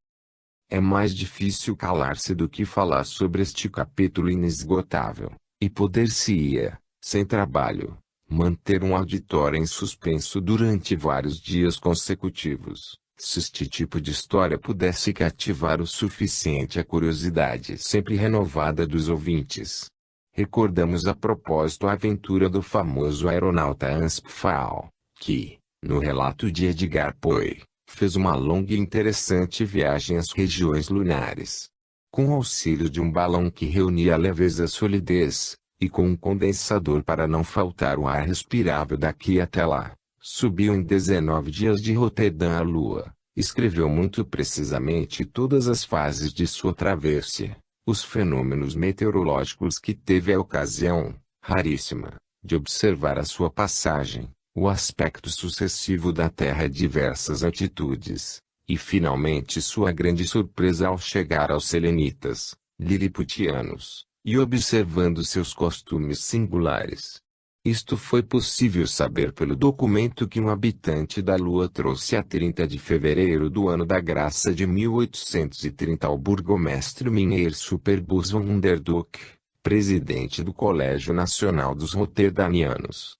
É mais difícil calar-se do que falar sobre este capítulo inesgotável, e poder-se-ia, sem trabalho, manter um auditório em suspenso durante vários dias consecutivos, se este tipo de história pudesse cativar o suficiente a curiosidade sempre renovada dos ouvintes. Recordamos a propósito a aventura do famoso aeronauta Hans Pfaall, que, no relato de Edgar Poe, fez uma longa e interessante viagem às regiões lunares. Com o auxílio de um balão que reunia a leveza e a solidez, e com um condensador para não faltar o ar respirável daqui até lá, subiu em 19 dias de Roterdã à Lua, escreveu muito precisamente todas as fases de sua travessia, os fenômenos meteorológicos que teve a ocasião, raríssima, de observar a sua passagem, o aspecto sucessivo da Terra a diversas altitudes, e finalmente sua grande surpresa ao chegar aos selenitas, liliputianos, e observando seus costumes singulares. Isto foi possível saber pelo documento que um habitante da Lua trouxe a 30 de fevereiro do ano da graça de 1830 ao burgomestre Meneer Superbus van der Doek, presidente do Colégio Nacional dos Roterdanianos.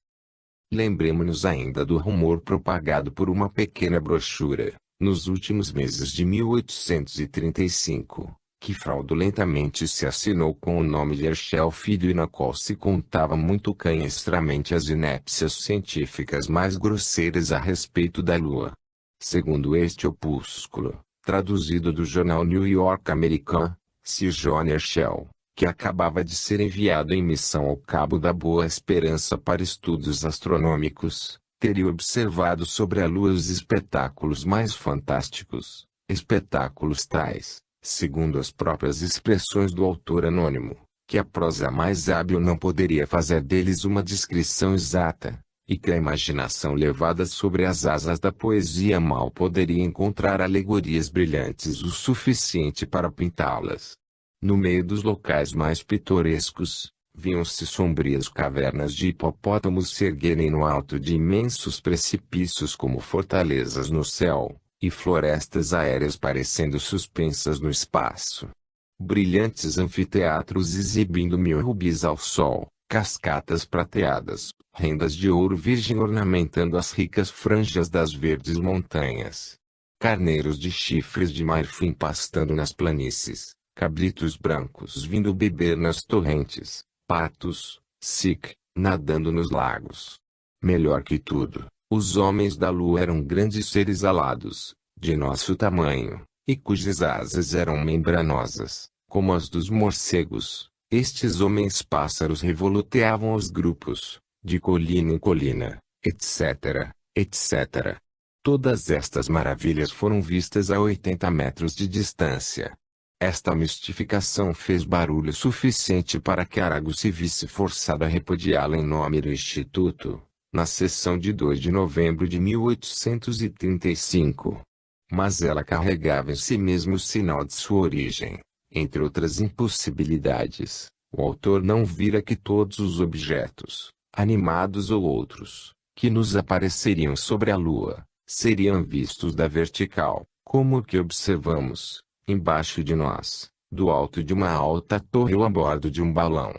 Lembremos-nos ainda do rumor propagado por uma pequena brochura, nos últimos meses de 1835, que fraudulentamente se assinou com o nome de Herschel Filho e na qual se contava muito canhestramente as inépcias científicas mais grosseiras a respeito da Lua. Segundo este opúsculo, traduzido do jornal New York American, Sir John Herschel, que acabava de ser enviado em missão ao Cabo da Boa Esperança para estudos astronômicos, teria observado sobre a Lua os espetáculos mais fantásticos, espetáculos tais, segundo as próprias expressões do autor anônimo, que a prosa mais hábil não poderia fazer deles uma descrição exata, e que a imaginação levada sobre as asas da poesia mal poderia encontrar alegorias brilhantes o suficiente para pintá-las. No meio dos locais mais pitorescos, viam-se sombrias cavernas de hipopótamos se erguerem no alto de imensos precipícios como fortalezas no céu, e florestas aéreas parecendo suspensas no espaço. Brilhantes anfiteatros exibindo mil rubis ao sol, cascatas prateadas, rendas de ouro virgem ornamentando as ricas franjas das verdes montanhas. Carneiros de chifres de marfim pastando nas planícies, cabritos brancos vindo beber nas torrentes, patos, nadando nos lagos. Melhor que tudo, os homens da lua eram grandes seres alados, de nosso tamanho, e cujas asas eram membranosas, como as dos morcegos. Estes homens-pássaros revoloteavam os grupos, de colina em colina, etc., etc. Todas estas maravilhas foram vistas a 80 metros de distância. Esta mistificação fez barulho suficiente para que Arago se visse forçado a repudiá-la em nome do Instituto, na sessão de 2 de novembro de 1835. Mas ela carregava em si mesmo o sinal de sua origem. Entre outras impossibilidades, o autor não vira que todos os objetos, animados ou outros, que nos apareceriam sobre a Lua, seriam vistos da vertical, como o que observamos, embaixo de nós, do alto de uma alta torre ou a bordo de um balão.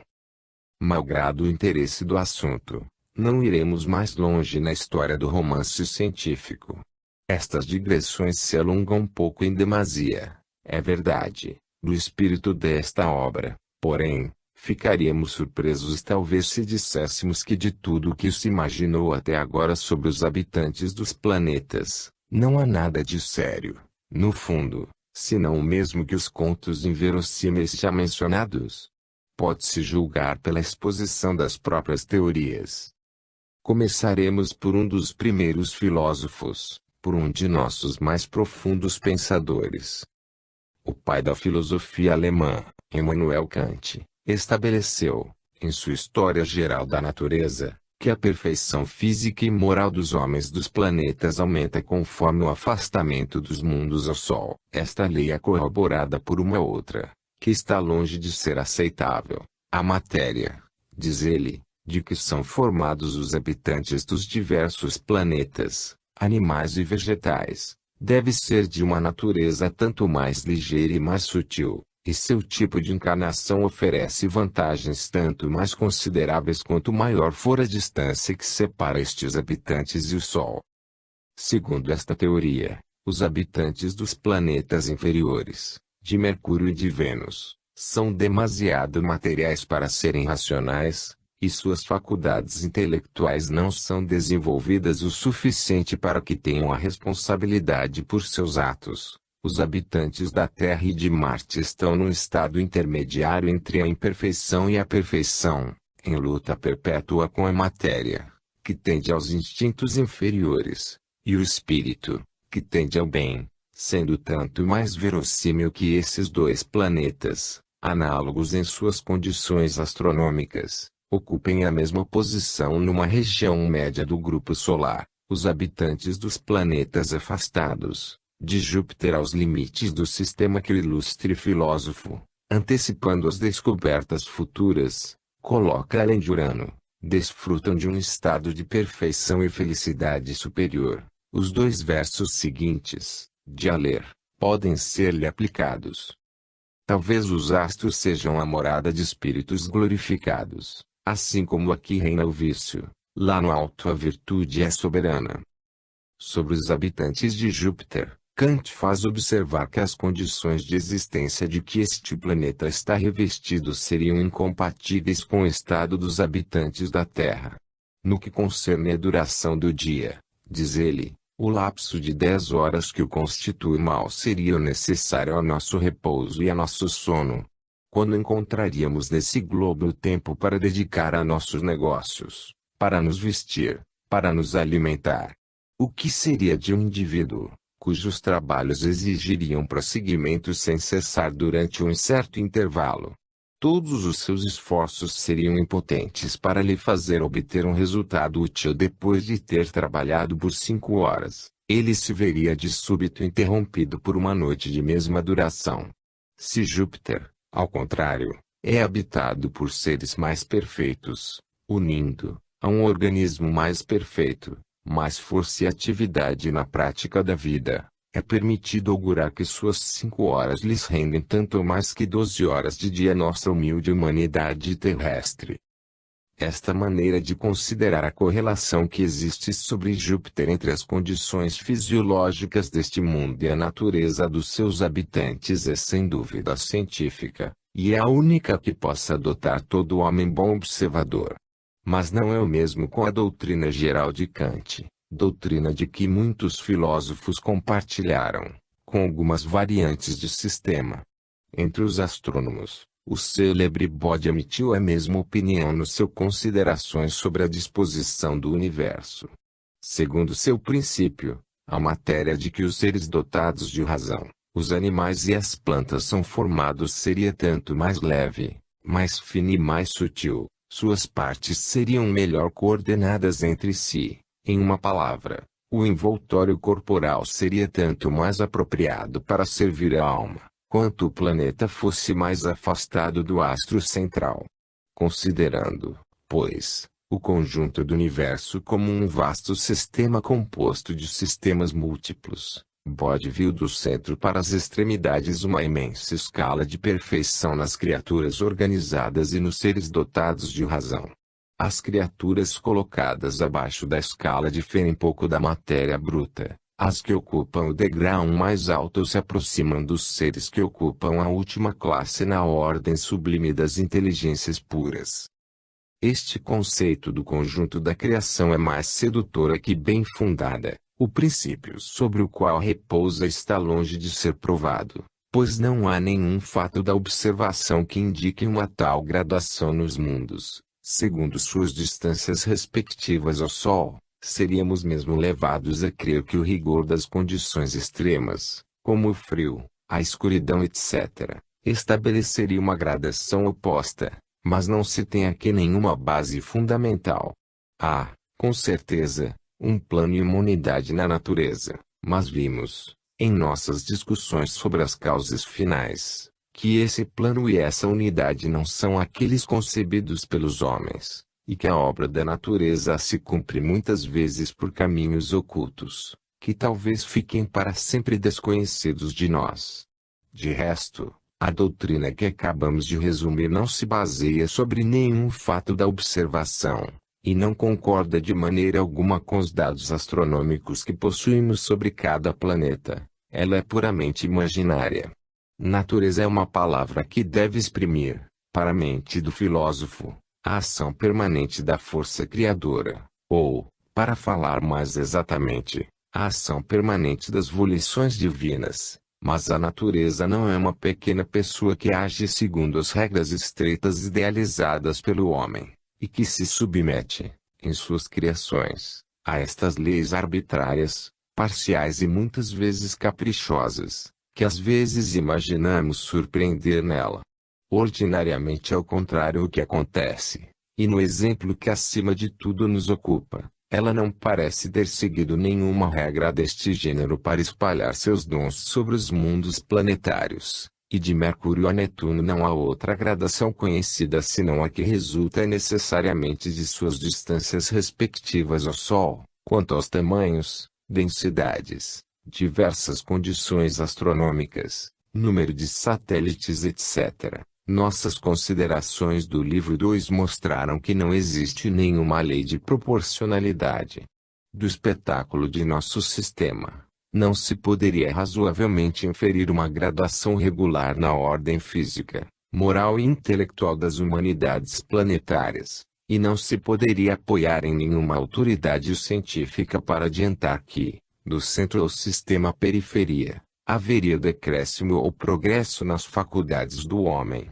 Malgrado o interesse do assunto, não iremos mais longe na história do romance científico. Estas digressões se alongam um pouco em demasia, é verdade, do espírito desta obra, porém, ficaríamos surpresos talvez se disséssemos que de tudo o que se imaginou até agora sobre os habitantes dos planetas, não há nada de sério, no fundo, senão o mesmo que os contos inverossímeis já mencionados. Pode-se julgar pela exposição das próprias teorias. Começaremos por um dos primeiros filósofos, por um de nossos mais profundos pensadores. O pai da filosofia alemã, Immanuel Kant, estabeleceu, em sua História Geral da Natureza, que a perfeição física e moral dos homens dos planetas aumenta conforme o afastamento dos mundos ao Sol. Esta lei é corroborada por uma outra, que está longe de ser aceitável. A matéria, diz ele, de que são formados os habitantes dos diversos planetas, animais e vegetais, deve ser de uma natureza tanto mais ligeira e mais sutil, e seu tipo de encarnação oferece vantagens tanto mais consideráveis quanto maior for a distância que separa estes habitantes e o Sol. Segundo esta teoria, os habitantes dos planetas inferiores, de Mercúrio e de Vênus, são demasiado materiais para serem racionais, e suas faculdades intelectuais não são desenvolvidas o suficiente para que tenham a responsabilidade por seus atos. Os habitantes da Terra e de Marte estão num estado intermediário entre a imperfeição e a perfeição, em luta perpétua com a matéria, que tende aos instintos inferiores, e o espírito, que tende ao bem, sendo tanto mais verossímil que esses dois planetas, análogos em suas condições astronômicas, ocupem a mesma posição numa região média do grupo solar. Os habitantes dos planetas afastados, de Júpiter aos limites do sistema que o ilustre filósofo, antecipando as descobertas futuras, coloca além de Urano, desfrutam de um estado de perfeição e felicidade superior. Os dois versos seguintes, de a ler, podem ser-lhe aplicados. Talvez os astros sejam a morada de espíritos glorificados, assim como aqui reina o vício, lá no alto a virtude é soberana. Sobre os habitantes de Júpiter, Kant faz observar que as condições de existência de que este planeta está revestido seriam incompatíveis com o estado dos habitantes da Terra. No que concerne à duração do dia, diz ele, o lapso de 10 horas que o constitui mal seria o necessário ao nosso repouso e a nosso sono. Quando encontraríamos nesse globo o tempo para dedicar a nossos negócios, para nos vestir, para nos alimentar? O que seria de um indivíduo, cujos trabalhos exigiriam prosseguimento sem cessar durante um certo intervalo? Todos os seus esforços seriam impotentes para lhe fazer obter um resultado útil depois de ter trabalhado por 5 horas. Ele se veria de súbito interrompido por uma noite de mesma duração. Se Júpiter, ao contrário, é habitado por seres mais perfeitos, unindo, a um organismo mais perfeito, mais força e atividade na prática da vida, É permitido augurar que suas 5 horas lhes rendem tanto ou mais que 12 horas de dia nossa humilde humanidade terrestre. Esta maneira de considerar a correlação que existe sobre Júpiter entre as condições fisiológicas deste mundo e a natureza dos seus habitantes é sem dúvida científica, e é a única que possa adotar todo homem bom observador. Mas não é o mesmo com a doutrina geral de Kant, doutrina de que muitos filósofos compartilharam, com algumas variantes de sistema. Entre os astrônomos, o célebre Bode emitiu a mesma opinião no seu Considerações sobre a disposição do universo. Segundo seu princípio, a matéria de que os seres dotados de razão, os animais e as plantas são formados seria tanto mais leve, mais fina e mais sutil, suas partes seriam melhor coordenadas entre si. Em uma palavra, o envoltório corporal seria tanto mais apropriado para servir a alma, quanto o planeta fosse mais afastado do astro central. Considerando, pois, o conjunto do universo como um vasto sistema composto de sistemas múltiplos, Bode viu do centro para as extremidades uma imensa escala de perfeição nas criaturas organizadas e nos seres dotados de razão. As criaturas colocadas abaixo da escala diferem pouco da matéria bruta. As que ocupam o degrau mais alto se aproximam dos seres que ocupam a última classe na ordem sublime das inteligências puras. Este conceito do conjunto da criação é mais sedutora que bem fundada. O princípio sobre o qual repousa está longe de ser provado, pois não há nenhum fato da observação que indique uma tal graduação nos mundos, segundo suas distâncias respectivas ao Sol. Seríamos mesmo levados a crer que o rigor das condições extremas, como o frio, a escuridão etc., estabeleceria uma gradação oposta, mas não se tem aqui nenhuma base fundamental. Há, com certeza, um plano e uma unidade na natureza, mas vimos, em nossas discussões sobre as causas finais, que esse plano e essa unidade não são aqueles concebidos pelos homens, e que a obra da natureza se cumpre muitas vezes por caminhos ocultos, que talvez fiquem para sempre desconhecidos de nós. De resto, a doutrina que acabamos de resumir não se baseia sobre nenhum fato da observação, e não concorda de maneira alguma com os dados astronômicos que possuímos sobre cada planeta. Ela é puramente imaginária. Natureza é uma palavra que deve exprimir, para a mente do filósofo, a ação permanente da força criadora, ou, para falar mais exatamente, a ação permanente das volições divinas. Mas a natureza não é uma pequena pessoa que age segundo as regras estreitas idealizadas pelo homem, e que se submete, em suas criações, a estas leis arbitrárias, parciais e muitas vezes caprichosas, que às vezes imaginamos surpreender nela. Ordinariamente é o contrário o que acontece, e no exemplo que acima de tudo nos ocupa, ela não parece ter seguido nenhuma regra deste gênero para espalhar seus dons sobre os mundos planetários, e de Mercúrio a Netuno não há outra gradação conhecida senão a que resulta necessariamente de suas distâncias respectivas ao Sol, quanto aos tamanhos, densidades, diversas condições astronômicas, número de satélites etc. Nossas considerações do livro 2 mostraram que não existe nenhuma lei de proporcionalidade. Do espetáculo de nosso sistema, não se poderia razoavelmente inferir uma graduação regular na ordem física, moral e intelectual das humanidades planetárias, e não se poderia apoiar em nenhuma autoridade científica para adiantar que, do centro ao sistema periferia, haveria decréscimo ou progresso nas faculdades do homem.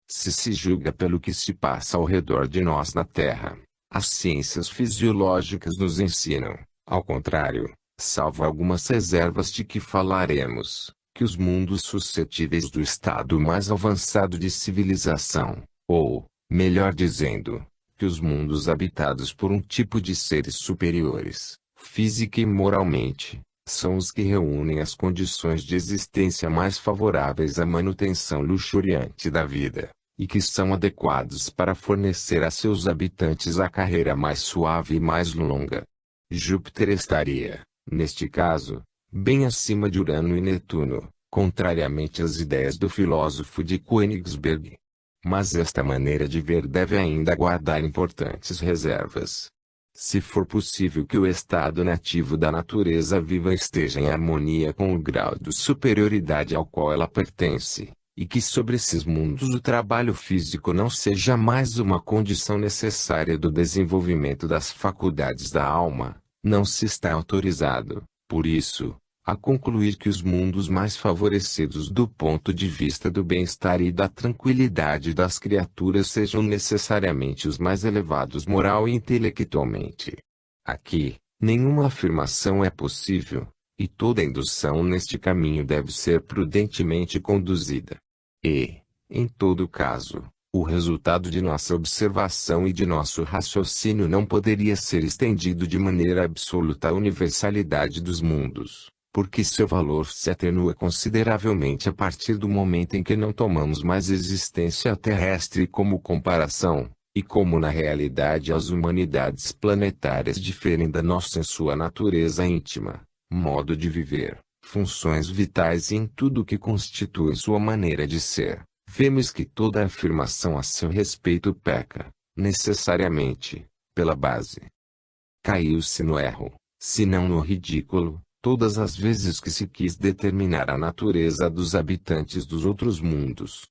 Se se julga pelo que se passa ao redor de nós na Terra, as ciências fisiológicas nos ensinam, ao contrário, salvo algumas reservas de que falaremos, que os mundos suscetíveis do estado mais avançado de civilização, ou, melhor dizendo, que os mundos habitados por um tipo de seres superiores, física e moralmente, são os que reúnem as condições de existência mais favoráveis à manutenção luxuriante da vida, e que são adequados para fornecer a seus habitantes a carreira mais suave e mais longa. Júpiter estaria, neste caso, bem acima de Urano e Netuno, contrariamente às ideias do filósofo de Königsberg. Mas esta maneira de ver deve ainda guardar importantes reservas. Se for possível que o estado nativo da natureza viva esteja em harmonia com o grau de superioridade ao qual ela pertence, e que sobre esses mundos o trabalho físico não seja mais uma condição necessária do desenvolvimento das faculdades da alma, não se está autorizado, por isso, a concluir que os mundos mais favorecidos do ponto de vista do bem-estar e da tranquilidade das criaturas sejam necessariamente os mais elevados moral e intelectualmente. Aqui, nenhuma afirmação é possível, e toda indução neste caminho deve ser prudentemente conduzida. E, em todo caso, o resultado de nossa observação e de nosso raciocínio não poderia ser estendido de maneira absoluta à universalidade dos mundos, porque seu valor se atenua consideravelmente a partir do momento em que não tomamos mais existência terrestre como comparação, e como na realidade as humanidades planetárias diferem da nossa em sua natureza íntima, modo de viver, funções vitais e em tudo o que constitui sua maneira de ser, vemos que toda afirmação a seu respeito peca, necessariamente, pela base. Caiu-se no erro, se não no ridículo, todas as vezes que se quis determinar a natureza dos habitantes dos outros mundos.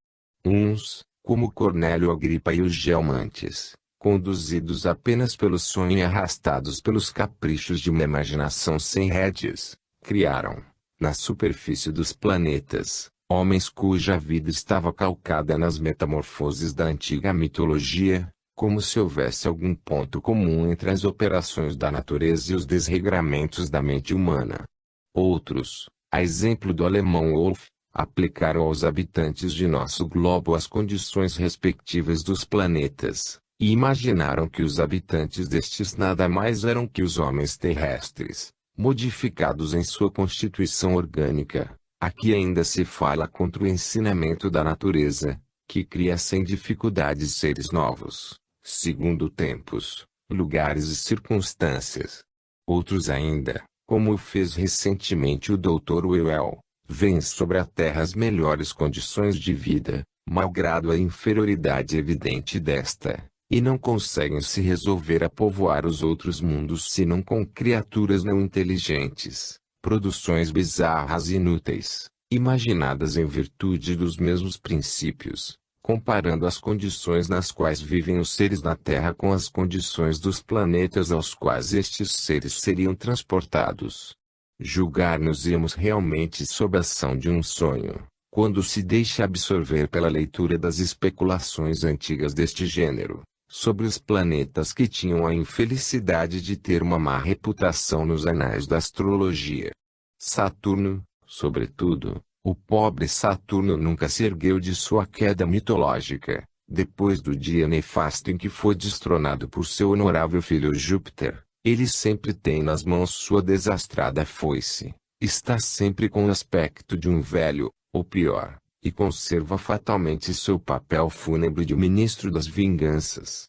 Uns, como Cornélio Agripa e os geomantes, conduzidos apenas pelo sonho e arrastados pelos caprichos de uma imaginação sem rédeas, criaram, na superfície dos planetas, homens cuja vida estava calcada nas metamorfoses da antiga mitologia, como se houvesse algum ponto comum entre as operações da natureza e os desregramentos da mente humana. Outros, a exemplo do alemão Wolff, aplicaram aos habitantes de nosso globo as condições respectivas dos planetas, e imaginaram que os habitantes destes nada mais eram que os homens terrestres, modificados em sua constituição orgânica. Aqui ainda se fala contra o ensinamento da natureza, que cria sem dificuldades seres novos, segundo tempos, lugares e circunstâncias. Outros ainda, como fez recentemente o Dr. Whewell, veem sobre a Terra as melhores condições de vida, malgrado a inferioridade evidente desta, e não conseguem se resolver a povoar os outros mundos senão com criaturas não inteligentes, produções bizarras e inúteis, imaginadas em virtude dos mesmos princípios, comparando as condições nas quais vivem os seres na Terra com as condições dos planetas aos quais estes seres seriam transportados. Julgar-nos-íamos realmente sob a ação de um sonho, quando se deixa absorver pela leitura das especulações antigas deste gênero, sobre os planetas que tinham a infelicidade de ter uma má reputação nos anais da astrologia. Saturno, sobretudo, o pobre Saturno nunca se ergueu de sua queda mitológica, depois do dia nefasto em que foi destronado por seu honorável filho Júpiter. Ele sempre tem nas mãos sua desastrada foice, está sempre com o aspecto de um velho, ou pior, e conserva fatalmente seu papel fúnebre de ministro das vinganças.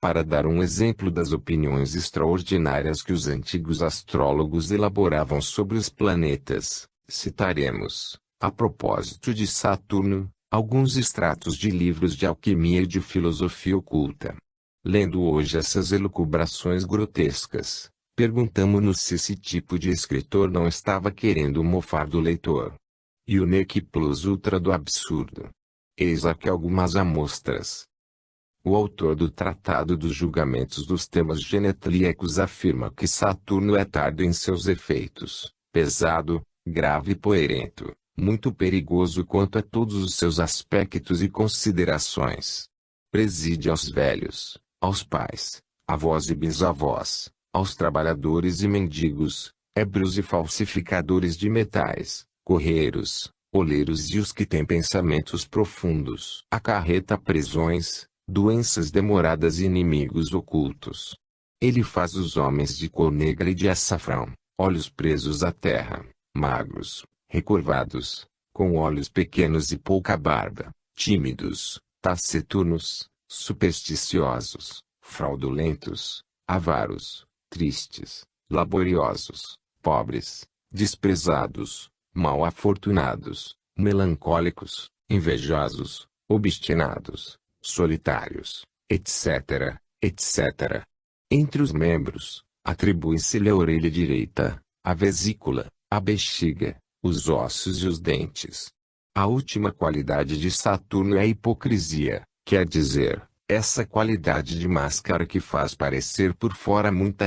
Para dar um exemplo das opiniões extraordinárias que os antigos astrólogos elaboravam sobre os planetas, citaremos, a propósito de Saturno, alguns extratos de livros de alquimia e de filosofia oculta. Lendo hoje essas elucubrações grotescas, perguntamo-nos se esse tipo de escritor não estava querendo mofar do leitor. E o nec plus ultra do absurdo. Eis aqui algumas amostras. O autor do Tratado dos Julgamentos dos Temas Genetlíacos afirma que Saturno é tardo em seus efeitos, pesado, grave e poerento, muito perigoso quanto a todos os seus aspectos e considerações. Preside aos velhos, aos pais, avós e bisavós, aos trabalhadores e mendigos, ébrios e falsificadores de metais, correiros, oleiros e os que têm pensamentos profundos. Acarreta prisões, doenças demoradas e inimigos ocultos. Ele faz os homens de cor negra e de açafrão, olhos presos à terra, magros, recurvados, com olhos pequenos e pouca barba, tímidos, taciturnos, supersticiosos, fraudulentos, avaros, tristes, laboriosos, pobres, desprezados, mal afortunados, melancólicos, invejosos, obstinados, solitários, etc., etc. Entre os membros, atribui-se-lhe a orelha direita, a vesícula, a bexiga, os ossos e os dentes. A última qualidade de Saturno é a hipocrisia, quer dizer, essa qualidade de máscara que faz parecer por fora muita